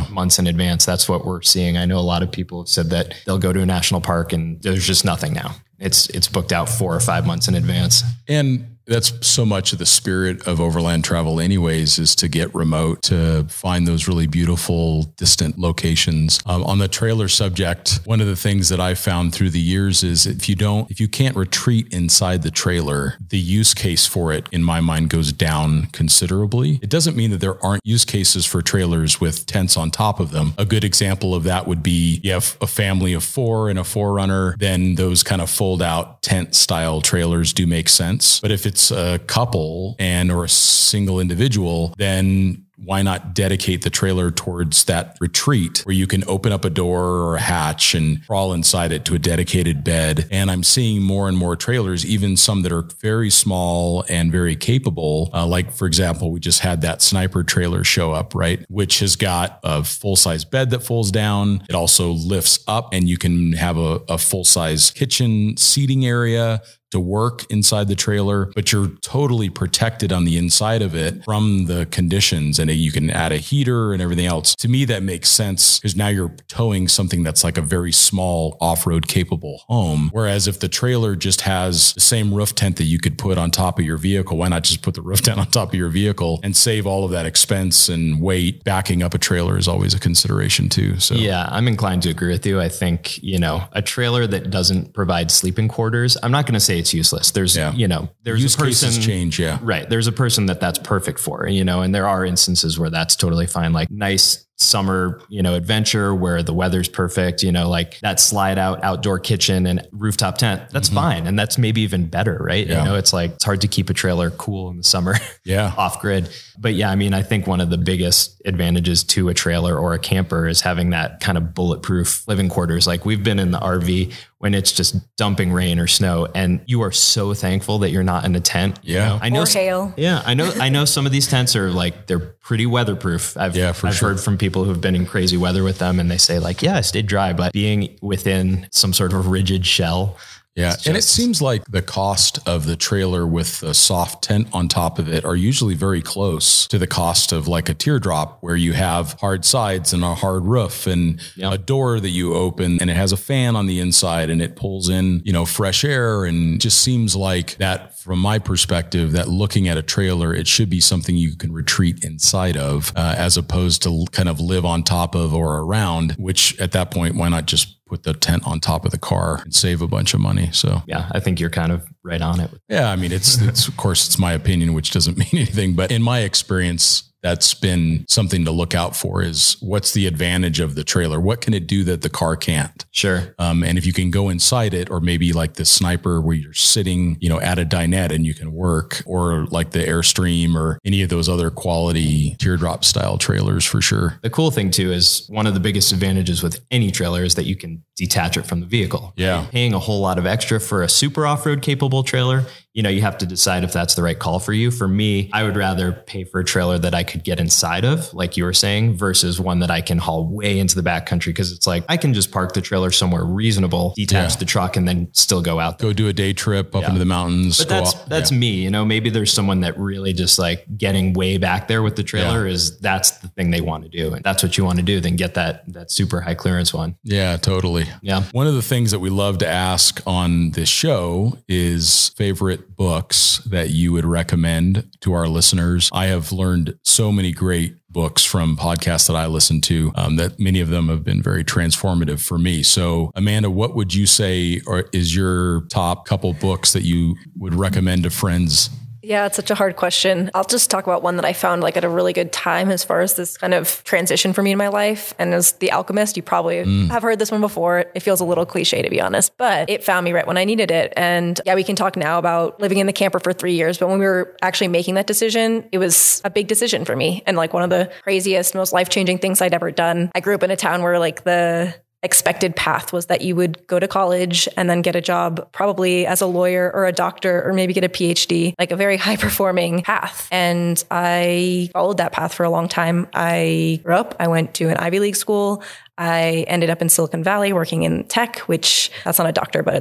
months in advance. That's what we're seeing. I know a lot of people have said that they'll go to a national park and there's just nothing now. It's booked out 4 or 5 months in advance. And that's so much of the spirit of overland travel anyways, is to get remote, to find those really beautiful distant locations. On the trailer subject, one of the things that I've found through the years is if you can't retreat inside the trailer, the use case for it, in my mind, goes down considerably. It doesn't mean that there aren't use cases for trailers with tents on top of them. A good example of that would be you have a family of 4 and a 4Runner, then those kind of fold out tent style trailers do make sense. But if it's a couple or a single individual, then why not dedicate the trailer towards that retreat where you can open up a door or a hatch and crawl inside it to a dedicated bed. And I'm seeing more and more trailers, even some that are very small and very capable. Like, for example, we just had that sniper trailer show up, right? Which has got a full-size bed that folds down. It also lifts up and you can have a full-size kitchen seating area to work inside the trailer, but you're totally protected on the inside of it from the conditions, and you can add a heater and everything else. To me, that makes sense because now you're towing something that's like a very small off-road capable home. Whereas if the trailer just has the same roof tent that you could put on top of your vehicle, why not just put the roof tent on top of your vehicle and save all of that expense and weight? Backing up a trailer is always a consideration too. So yeah, I'm inclined to agree with you. I think, a trailer that doesn't provide sleeping quarters, I'm not going to say it's useless. There's, there's use a person cases change. Yeah. Right. There's a person that's perfect for, and there are instances where that's totally fine. Like nice summer, adventure where the weather's perfect, like that slide out outdoor kitchen and rooftop tent. That's fine. And that's maybe even better, right? Yeah. It's like, it's hard to keep a trailer cool in the summer, yeah, off grid. But yeah, I think one of the biggest advantages to a trailer or a camper is having that kind of bulletproof living quarters. Like we've been in the RV when it's just dumping rain or snow and you are so thankful that you're not in a tent. Yeah. I know. Or hail. Yeah. I know some of these tents are like, they're pretty weatherproof. I've heard from people who've been in crazy weather with them and they say like, yeah, I stayed dry, but being within some sort of rigid shell. Yeah. And it seems like the cost of the trailer with a soft tent on top of it are usually very close to the cost of like a teardrop where you have hard sides and a hard roof and a door that you open and it has a fan on the inside and it pulls in, fresh air. And just seems like that from my perspective, that looking at a trailer, it should be something you can retreat inside of as opposed to kind of live on top of or around, which at that point, why not just put the tent on top of the car and save a bunch of money. So yeah, I think you're kind of right on it. Yeah. It's of course it's my opinion, which doesn't mean anything, but in my experience, that's been something to look out for is what's the advantage of the trailer? What can it do that the car can't? Sure. And if you can go inside it, or maybe like the sniper where you're sitting, at a dinette and you can work, or like the Airstream or any of those other quality teardrop style trailers for sure. The cool thing too is one of the biggest advantages with any trailer is that you can detach it from the vehicle. Yeah. Right? Paying a whole lot of extra for a super off-road capable trailer, you have to decide if that's the right call for you. For me, I would rather pay for a trailer that I could get inside of, like you were saying, versus one that I can haul way into the backcountry. Because it's like, I can just park the trailer somewhere reasonable, detach the truck, and then still go out there. Go do a day trip up into the mountains. But that's me, maybe there's someone that really just like getting way back there with the trailer that's the thing they want to do. And that's what you want to do. Then get that super high clearance one. Yeah, totally. Yeah. One of the things that we love to ask on this show is favorite books that you would recommend to our listeners. I have learned so many great books from podcasts that I listen to that many of them have been very transformative for me. So Amanda, what would you say is your top couple books that you would recommend to friends? Yeah, it's such a hard question. I'll just talk about one that I found like at a really good time as far as this kind of transition for me in my life. And as The Alchemist, you probably have heard this one before. It feels a little cliche to be honest, but it found me right when I needed it. And yeah, we can talk now about living in the camper for 3 years, but when we were actually making that decision, it was a big decision for me. And like one of the craziest, most life-changing things I'd ever done. I grew up in a town where like the expected path was that you would go to college and then get a job probably as a lawyer or a doctor or maybe get a PhD, like a very high performing path. And I followed that path for a long time. I grew up, I went to an Ivy League school. I ended up in Silicon Valley working in tech, which that's not a doctor, but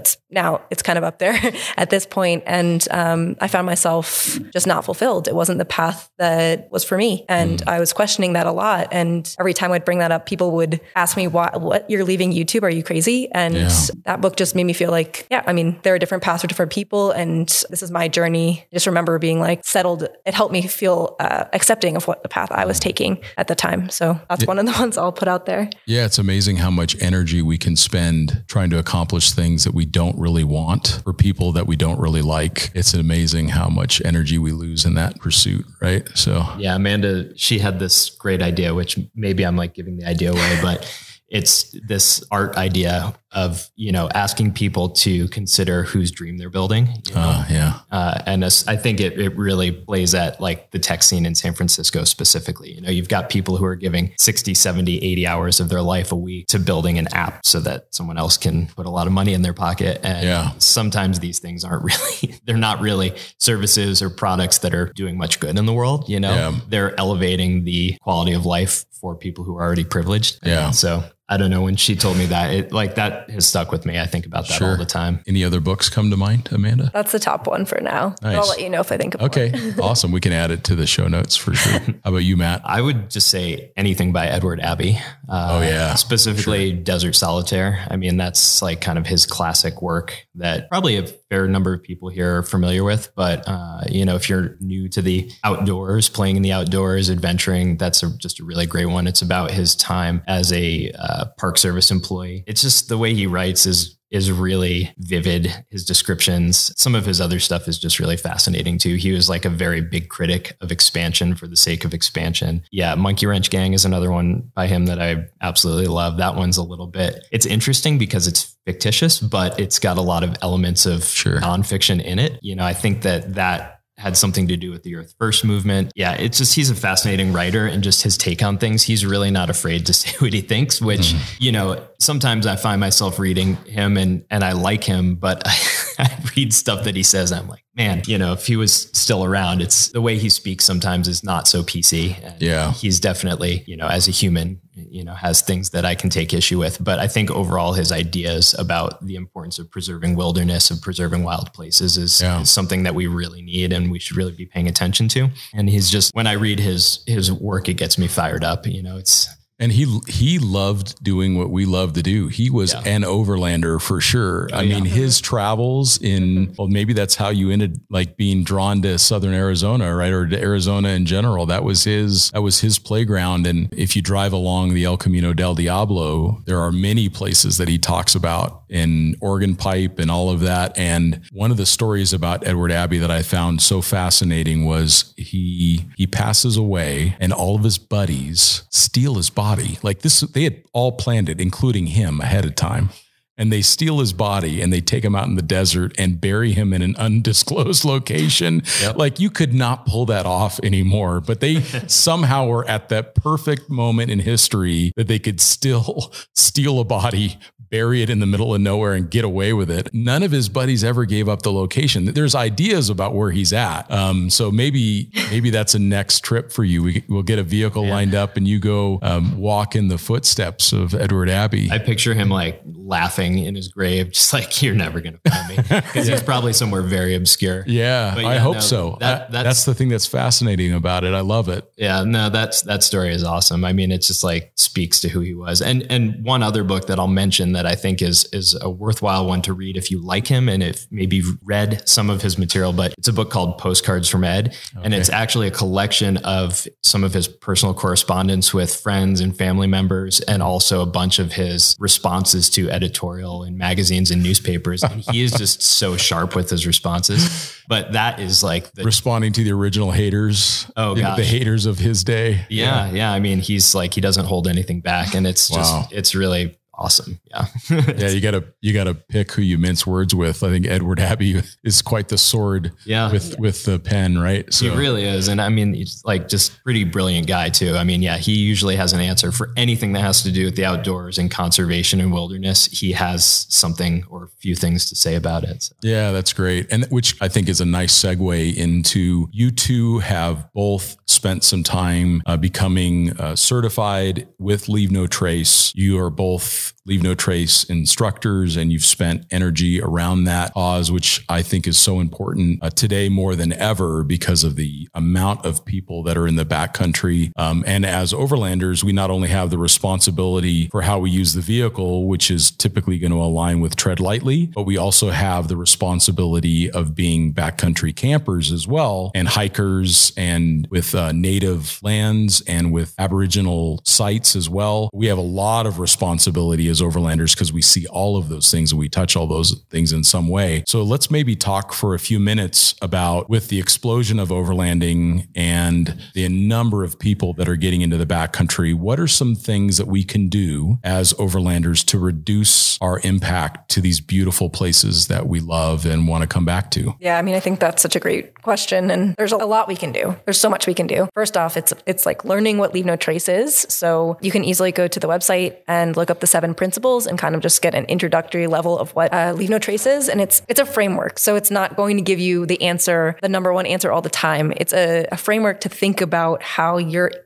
it's kind of up there at this point. And I found myself just not fulfilled. It wasn't the path that was for me. And I was questioning that a lot. And every time I'd bring that up, people would ask me, what, you're leaving YouTube? Are you crazy? And that book just made me feel like, there are different paths for different people. And this is my journey. I just remember being like settled. It helped me feel accepting of what the path I was taking at the time. So that's one of the ones I'll put out there. Yeah. It's amazing how much energy we can spend trying to accomplish things that we don't really want for people that we don't really like. It's amazing how much energy we lose in that pursuit, right? So yeah, Amanda, she had this great idea, which maybe I'm like giving the idea away, but it's this art idea of, asking people to consider whose dream they're building. And I think it really plays at like the tech scene in San Francisco specifically. You've got people who are giving 60, 70, 80 hours of their life a week to building an app so that someone else can put a lot of money in their pocket. And sometimes these things they're not really services or products that are doing much good in the world. They're elevating the quality of life for people who are already privileged. Yeah. So I don't know, when she told me that, that has stuck with me. I think about that all the time. Any other books come to mind, Amanda? That's the top one for now. Nice. But I'll let you know if I think of one. Awesome. We can add it to the show notes for sure. How about you, Matt? I would just say anything by Edward Abbey. Specifically Desert Solitaire. I mean, that's like kind of his classic work that probably a fair number of people here are familiar with. But, if you're new to the outdoors, playing in the outdoors, adventuring, that's just a really great one. It's about his time as a Park Service employee. It's just the way he writes is really vivid. His descriptions, some of his other stuff is just really fascinating too. He was like a very big critic of expansion for the sake of expansion. Yeah. Monkey Wrench Gang is another one by him that I absolutely love. That one's a little bit, it's interesting because it's fictitious, but it's got a lot of elements of nonfiction in it. I think that had something to do with the Earth First movement. Yeah, it's just, he's a fascinating writer, and just his take on things. He's really not afraid to say what he thinks, which, sometimes I find myself reading him and I like him, but I read stuff that he says. I'm like, man, if he was still around, it's the way he speaks sometimes is not so PC. And he's definitely, as a human, has things that I can take issue with. But I think overall his ideas about the importance of preserving wilderness, of preserving wild places is something that we really need and we should really be paying attention to. And he's just, when I read his work, it gets me fired up. And he loved doing what we love to do. He was an overlander for sure. I mean, his travels maybe that's how you ended like being drawn to Southern Arizona, right? Or to Arizona in general. That was his playground. And if you drive along the El Camino del Diablo, there are many places that he talks about in Organ Pipe and all of that. And one of the stories about Edward Abbey that I found so fascinating was he passes away and all of his buddies steal his body. Like this, they had all planned it, including him ahead of time. And they steal his body and they take him out in the desert and bury him in an undisclosed location. Yep. Like you could not pull that off anymore, but they somehow were at that perfect moment in history that they could still steal a body, bury it in the middle of nowhere and get away with it. None of his buddies ever gave up the location. There's ideas about where he's at. So maybe that's a next trip for you. We'll get a vehicle lined up and you go walk in the footsteps of Edward Abbey. I picture him like laughing in his grave, just like, you're never going to find me, because he's probably somewhere very obscure. Yeah, I hope so. That's the thing that's fascinating about it. I love it. Yeah, no, that story is awesome. I mean, it's just like speaks to who he was. And one other book that I'll mention that I think is a worthwhile one to read if you like him and if maybe read some of his material, but it's a book called Postcards from Ed. Okay. And it's actually a collection of some of his personal correspondence with friends and family members, and also a bunch of his responses to editorial in magazines and newspapers. And he is just so sharp with his responses. But that is like responding to the original haters. Oh, gosh. The haters of his day. Yeah. I mean, he's like, he doesn't hold anything back, and it's just, it's really awesome. Yeah. Yeah. You gotta pick who you mince words with. I think Edward Abbey is quite the sword with the pen, right? So he really is. And I mean, he's like just pretty brilliant guy too. I mean, he usually has an answer for anything that has to do with the outdoors and conservation and wilderness. He has something or a few things to say about it. So. Yeah, that's great. And which I think is a nice segue into, you two have both spent some time becoming certified with Leave No Trace. You are both Leave No Trace instructors, and you've spent energy around that cause, which I think is so important today more than ever because of the amount of people that are in the backcountry. And as overlanders, we not only have the responsibility for how we use the vehicle, which is typically going to align with tread lightly, but we also have the responsibility of being backcountry campers as well, and hikers, and with native lands and with Aboriginal sites as well. We have a lot of responsibility responsibility as overlanders because we see all of those things and we touch all those things in some way. So let's maybe talk for a few minutes about, with the explosion of overlanding and the number of people that are getting into the backcountry, what are some things that we can do as overlanders to reduce our impact to these beautiful places that we love and want to come back to? Yeah, I mean, I think that's such a great question. And there's a lot we can do. There's so much we can do. First off, it's like learning what Leave No Trace is. So you can easily go to the website and look up the 7 principles and kind of just get an introductory level of what Leave No Trace is. And it's a framework. So it's not going to give you the answer, the number one answer all the time. It's a framework to think about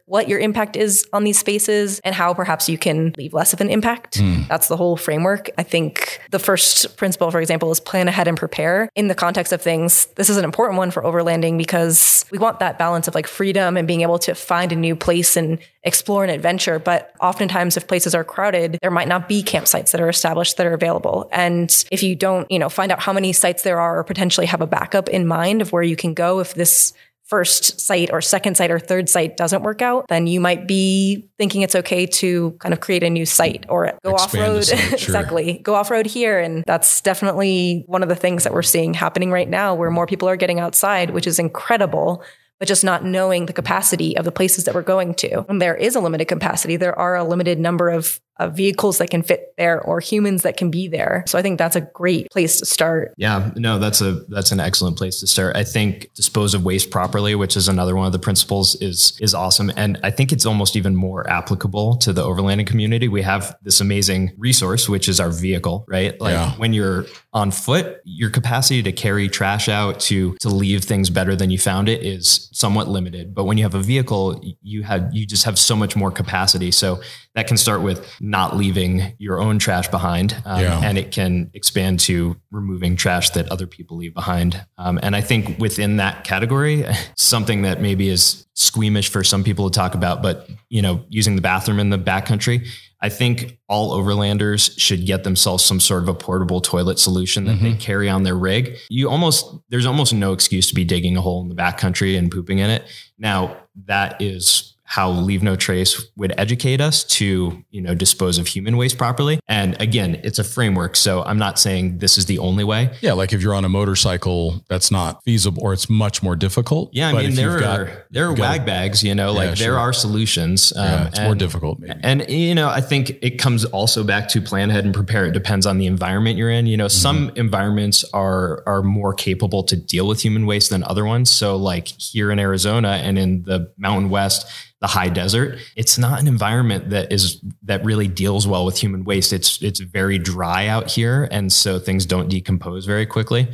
what your impact is on these spaces and how perhaps you can leave less of an impact. That's the whole framework. I think the first principle, for example, is plan ahead and prepare. In the context of things, this is an important one for overlanding because we want that balance of like freedom and being able to find a new place and explore an adventure. But oftentimes if places are crowded, there might not be campsites that are established that are available. And if you don't, find out how many sites there are or potentially have a backup in mind of where you can go if this first site or second site or third site doesn't work out, then you might be thinking it's okay to kind of create a new site or go off-road. Sure. Exactly. Go off-road here. And that's definitely one of the things that we're seeing happening right now, where more people are getting outside, which is incredible, but just not knowing the capacity of the places that we're going to. And there is a limited capacity. There are a limited number of vehicles that can fit there or humans that can be there. So I think that's a great place to start. Yeah, no, that's an excellent place to start. I think dispose of waste properly, which is another one of the principles, is awesome. And I think it's almost even more applicable to the overlanding community. We have this amazing resource, which is our vehicle, right? Like when you're on foot, your capacity to carry trash out, to leave things better than you found it is somewhat limited. But when you have a vehicle, you just have so much more capacity. So that can start with not leaving your own trash behind. And it can expand to removing trash that other people leave behind. And I think within that category, something that maybe is squeamish for some people to talk about, but using the bathroom in the backcountry, I think all overlanders should get themselves some sort of a portable toilet solution that they carry on their rig. There's almost no excuse to be digging a hole in the backcountry and pooping in it. Now, that is how Leave No Trace would educate us to, dispose of human waste properly. And again, it's a framework. So I'm not saying this is the only way. Yeah. Like if you're on a motorcycle, that's not feasible, or it's much more difficult. Yeah. I mean, there are wag bags, there are solutions. It's more difficult maybe. And, I think it comes also back to plan ahead and prepare. It depends on the environment you're in. Some environments are more capable to deal with human waste than other ones. So like here in Arizona and in the Mountain West, the high desert, it's not an environment that really deals well with human waste. It's very dry out here. And so things don't decompose very quickly,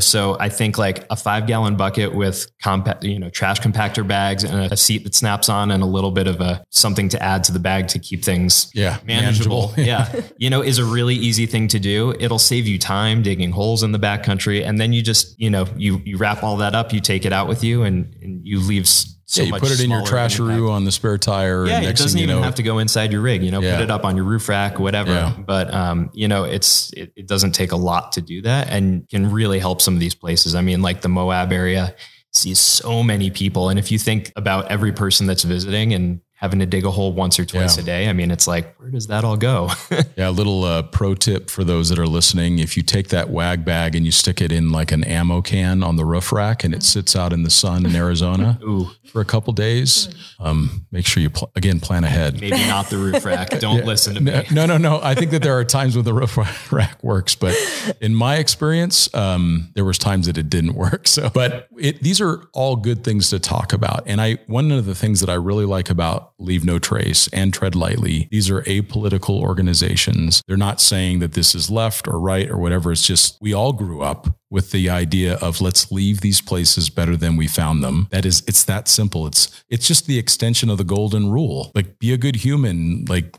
so I think like a 5-gallon bucket with trash compactor bags and a seat that snaps on and a little bit of something to add to the bag to keep things manageable. Is a really easy thing to do. It'll save you time digging holes in the backcountry. And then you just, you wrap all that up, you take it out with you and you leave you put it in your trasheroo on the spare tire. Yeah, it doesn't even have to go inside your rig, put it up on your roof rack, whatever. Yeah. But, it doesn't take a lot to do that and can really help some of these places. I mean, like the Moab area sees so many people. And if you think about every person that's visiting and having to dig a hole once or twice a day, I mean, it's like, where does that all go? A little pro tip for those that are listening. If you take that wag bag and you stick it in like an ammo can on the roof rack and it sits out in the sun in Arizona for a couple days, make sure you, plan ahead. Maybe not the roof rack. Don't listen to me. No. I think that there are times when the roof rack works, but in my experience, there was times that it didn't work. But these are all good things to talk about. And one of the things that I really like about Leave No Trace and Tread Lightly, these are apolitical organizations. They're not saying that this is left or right or whatever. It's just, we all grew up with the idea of let's leave these places better than we found them. It's that simple. It's just the extension of the golden rule. Like, be a good human. Like,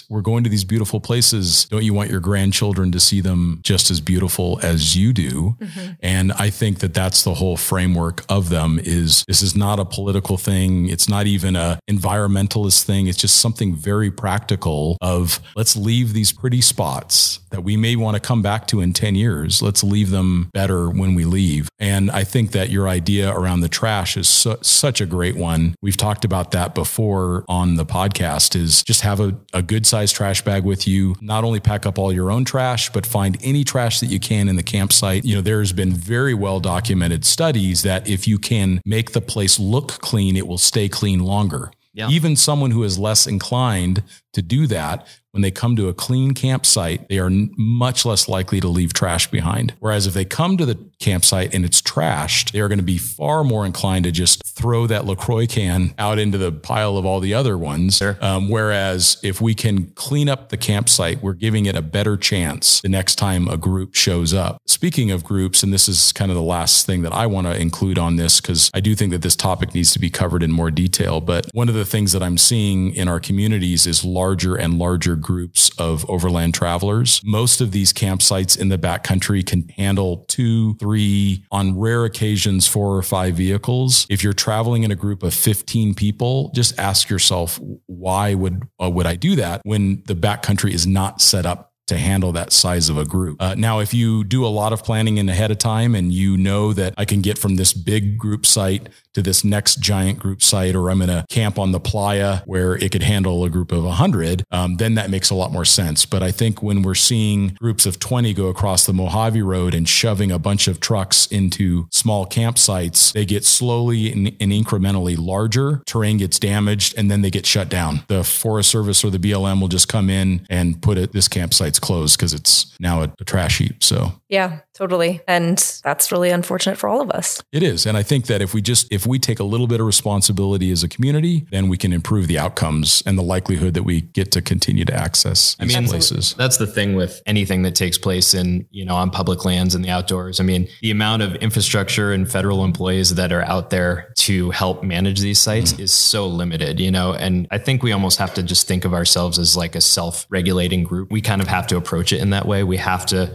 we're going to these beautiful places. Don't you want your grandchildren to see them just as beautiful as you do? And I think that that's the whole framework of them. This is not a political thing. It's not even a environmentalist thing. It's just something very practical of let's leave these pretty spots that we may want to come back to in 10 years. Let's leave them better when we leave. And I think that your idea around the trash is such a great one. We've talked about that before on the podcast, is just have a good sized trash bag with you. Not only pack up all your own trash, but find any trash that you can in the campsite. You know, there's been very well documented studies that if you can make the place look clean, it will stay clean longer. Yeah. Even someone who is less inclined to do that, when they come to a clean campsite, they are much less likely to leave trash behind. Whereas if they come to the campsite and it's trashed, they are going to be far more inclined to just throw that LaCroix can out into the pile of all the other ones. Sure. Whereas if we can clean up the campsite, we're giving it a better chance the next time a group shows up. Speaking of groups, and this is kind of the last thing that I want to include on this, because I do think that this topic needs to be covered in more detail. But one of the things that I'm seeing in our communities is larger and larger groups of overland travelers. Most of these campsites in the backcountry can handle 2, 3, on rare occasions, 4 or 5 vehicles. If you're traveling in a group of 15 people, just ask yourself, why would I do that when the backcountry is not set up to handle that size of a group? Now, if you do a lot of planning in ahead of time and you know that I can get from this big group site to this next giant group site, or I'm going to camp on the playa where it could handle a group of 100, then that makes a lot more sense. But I think when we're seeing groups of 20 go across the Mojave Road and shoving a bunch of trucks into small campsites, they get slowly and incrementally larger, terrain gets damaged, and then they get shut down. The Forest Service or the BLM will just come in and put this campsite's closed because it's now a trash heap. So yeah, totally. And that's really unfortunate for all of us. It is. And I think that if we take a little bit of responsibility as a community, then we can improve the outcomes and the likelihood that we get to continue to access these places. That's the thing with anything that takes place in, on public lands and the outdoors. I mean, the amount of infrastructure and federal employees that are out there to help manage these sites is so limited, and I think we almost have to just think of ourselves as like a self-regulating group. We kind of have to approach it in that way. We have to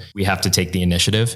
take the initiative.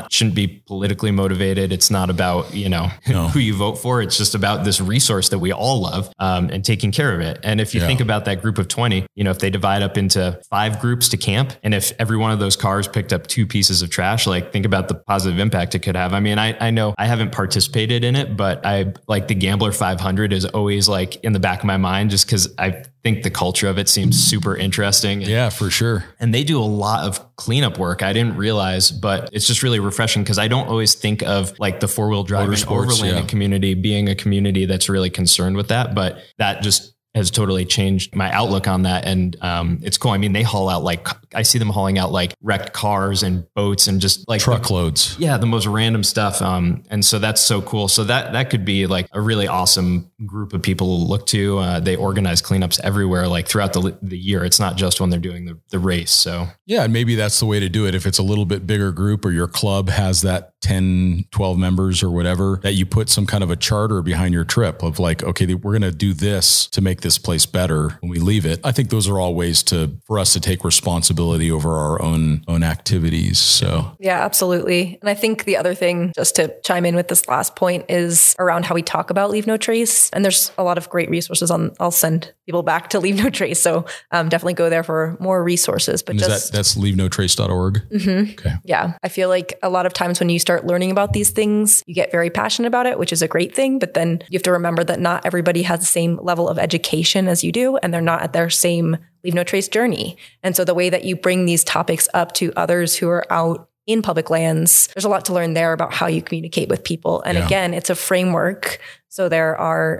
Shouldn't be politically motivated. It's not about, who you vote for. It's just about this resource that we all love, and taking care of it. And if you think about that group of 20, if they divide up into 5 groups to camp, and if every one of those cars picked up 2 pieces of trash, like think about the positive impact it could have. I mean, I know I haven't participated in it, but I like the Gambler 500 is always like in the back of my mind, just because I think the culture of it seems super interesting. Yeah, for sure. And they do a lot of cleanup work. I didn't realize, but it's just really refreshing because I don't always think of like the 4-wheel drive and overlanding community being a community that's really concerned with that. But that just has totally changed my outlook on that. And it's cool. I mean, they haul out I see them hauling out like wrecked cars and boats and just like truckloads. The most random stuff. And so that's so cool. So that could be like a really awesome group of people to look to. They organize cleanups everywhere, like throughout the year. It's not just when they're doing the race. So yeah, and maybe that's the way to do it. If it's a little bit bigger group, or your club has that 10, 12 members or whatever, that you put some kind of a charter behind your trip of like, okay, we're going to do this to make this place better when we leave it. I think those are all ways for us to take responsibility over our own activities. So yeah, absolutely. And I think the other thing, just to chime in with this last point, is around how we talk about Leave No Trace. And there's a lot of great resources I'll send people back to Leave No Trace. So definitely go there for more resources. But that's leavenotrace.org. Mm-hmm. Okay. Yeah. I feel like a lot of times when you start learning about these things, you get very passionate about it, which is a great thing. But then you have to remember that not everybody has the same level of education as you do, and they're not at their same Leave No Trace journey. And so the way that you bring these topics up to others who are out in public lands, there's a lot to learn there about how you communicate with people. And again, it's a framework. So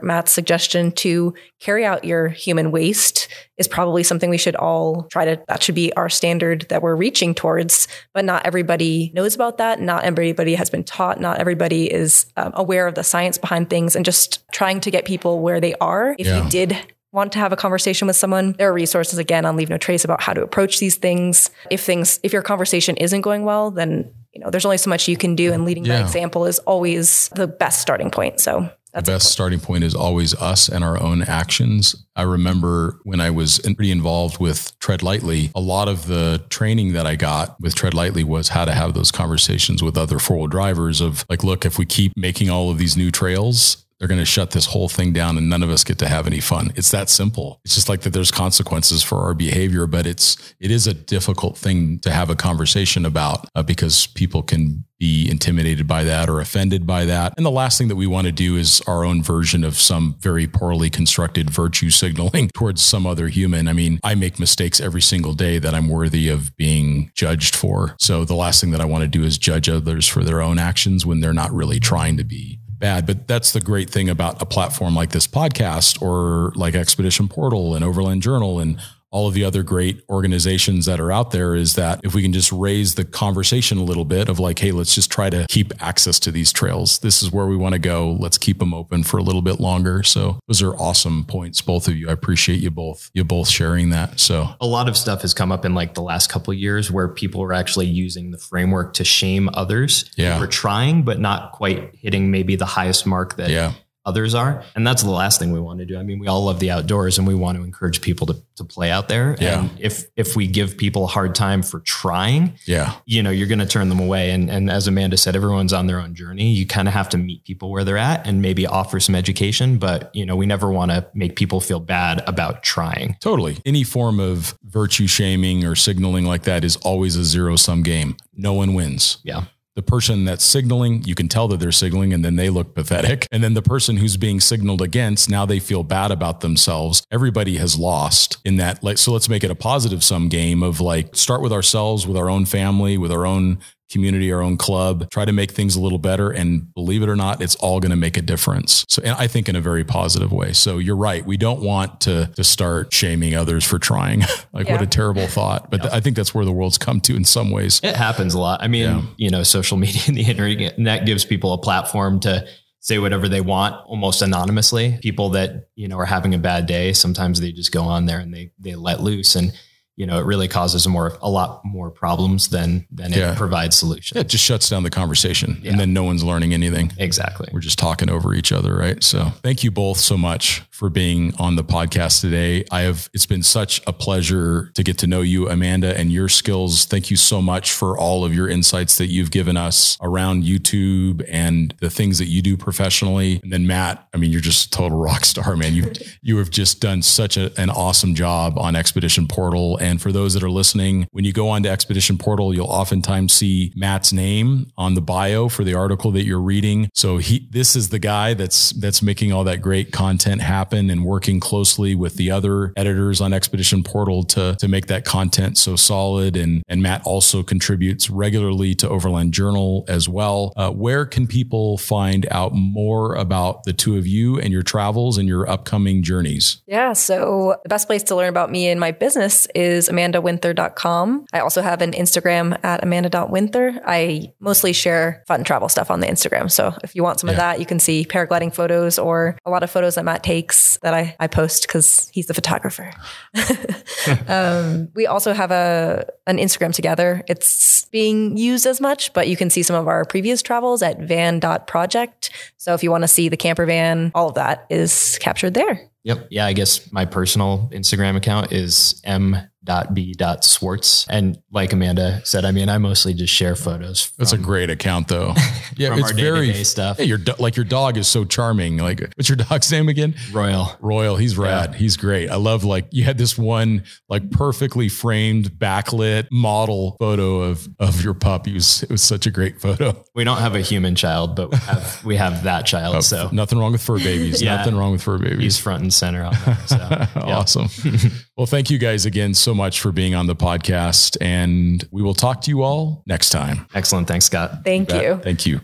Matt's suggestion to carry out your human waste is probably something we should all that should be our standard that we're reaching towards. But not everybody knows about that. Not everybody has been taught. Not everybody is aware of the science behind things, and just trying to get people where they are. If you did want to have a conversation with someone, there are resources again on Leave No Trace about how to approach these things. If your conversation isn't going well, then there's only so much you can do, and leading by example is always the best starting point. So the best starting point is always us and our own actions. I remember when I was pretty involved with Tread Lightly, a lot of the training that I got with Tread Lightly was how to have those conversations with other 4-wheel drivers of like, look, if we keep making all of these new trails, they're going to shut this whole thing down and none of us get to have any fun. It's that simple. It's just like that there's consequences for our behavior, but it is a difficult thing to have a conversation about because people can be intimidated by that or offended by that. And the last thing that we want to do is our own version of some very poorly constructed virtue signaling towards some other human. I mean, I make mistakes every single day that I'm worthy of being judged for. So the last thing that I want to do is judge others for their own actions when they're not really trying to be bad. But that's the great thing about a platform like this podcast or like Expedition Portal and Overland Journal and all of the other great organizations that are out there, is that if we can just raise the conversation a little bit of like, hey, let's just try to keep access to these trails. This is where we want to go. Let's keep them open for a little bit longer. So those are awesome points, both of you. I appreciate you both sharing that. So a lot of stuff has come up in like the last couple of years where people are actually using the framework to shame others who are trying, but not quite hitting maybe the highest mark that others are. And that's the last thing we want to do. I mean, we all love the outdoors and we want to encourage people to play out there. Yeah. And if we give people a hard time for trying, you know, you're going to turn them away. And as Amanda said, everyone's on their own journey. You kind of have to meet people where they're at and maybe offer some education, but you know, we never want to make people feel bad about trying. Totally. Any form of virtue shaming or signaling like that is always a zero-sum game. No one wins. Yeah. The person that's signaling, you can tell that they're signaling and then they look pathetic. And then the person who's being signaled against, now they feel bad about themselves. Everybody has lost in that. Like, so let's make it a positive sum game of like, start with ourselves, with our own family, with our own community, our own club, try to make things a little better. And believe it or not, it's all going to make a difference. So, and I think in a very positive way. So you're right. We don't want to start shaming others for trying. Like what a terrible thought. But I think that's where the world's come to in some ways. It happens a lot. I mean, you know, social media and the internet gives people a platform to say whatever they want almost anonymously. People that, you know, are having a bad day, sometimes they just go on there and they let loose. And you know, it really causes a lot more problems than it provides solutions. Yeah, it just shuts down the conversation and then no one's learning anything. Exactly. We're just talking over each other, right? So thank you both so much for being on the podcast today. It's been such a pleasure to get to know you, Amanda, and your skills. Thank you so much for all of your insights that you've given us around YouTube and the things that you do professionally. And then Matt, I mean, you're just a total rock star, man. You have just done such an awesome job on Expedition Portal. And for those that are listening, when you go on to Expedition Portal, you'll oftentimes see Matt's name on the bio for the article that you're reading. So this is the guy that's making all that great content happen and working closely with the other editors on Expedition Portal to make that content so solid. And Matt also contributes regularly to Overland Journal as well. Where can people find out more about the two of you and your travels and your upcoming journeys? Yeah, so the best place to learn about me and my business is amandawinther.com. I also have an Instagram at amanda.winther. I mostly share fun travel stuff on the Instagram. So if you want some of that, you can see paragliding photos or a lot of photos that Matt takes that I post because he's the photographer. We also have an Instagram together. It's being used as much, but you can see some of our previous travels at van.project. So if you want to see the camper van, all of that is captured there. Yep. Yeah. I guess my personal Instagram account is m.b.swartz. And like Amanda said, I mean, I mostly just share photos. That's a great account though. Yeah. From it's our day-to-day stuff. Yeah, your dog is so charming. Like, what's your dog's name again? Royal. He's rad. Yeah. He's great. I love, like, you had this one like perfectly framed backlit model photo of your pup. It was such a great photo. We don't have a human child, but we have that child. So nothing wrong with fur babies. Nothing wrong with fur babies. He's front and center on that. So, Awesome. Well, thank you guys again so much for being on the podcast, and we will talk to you all next time. Excellent. Thanks, Scott. Thank you. Thank you.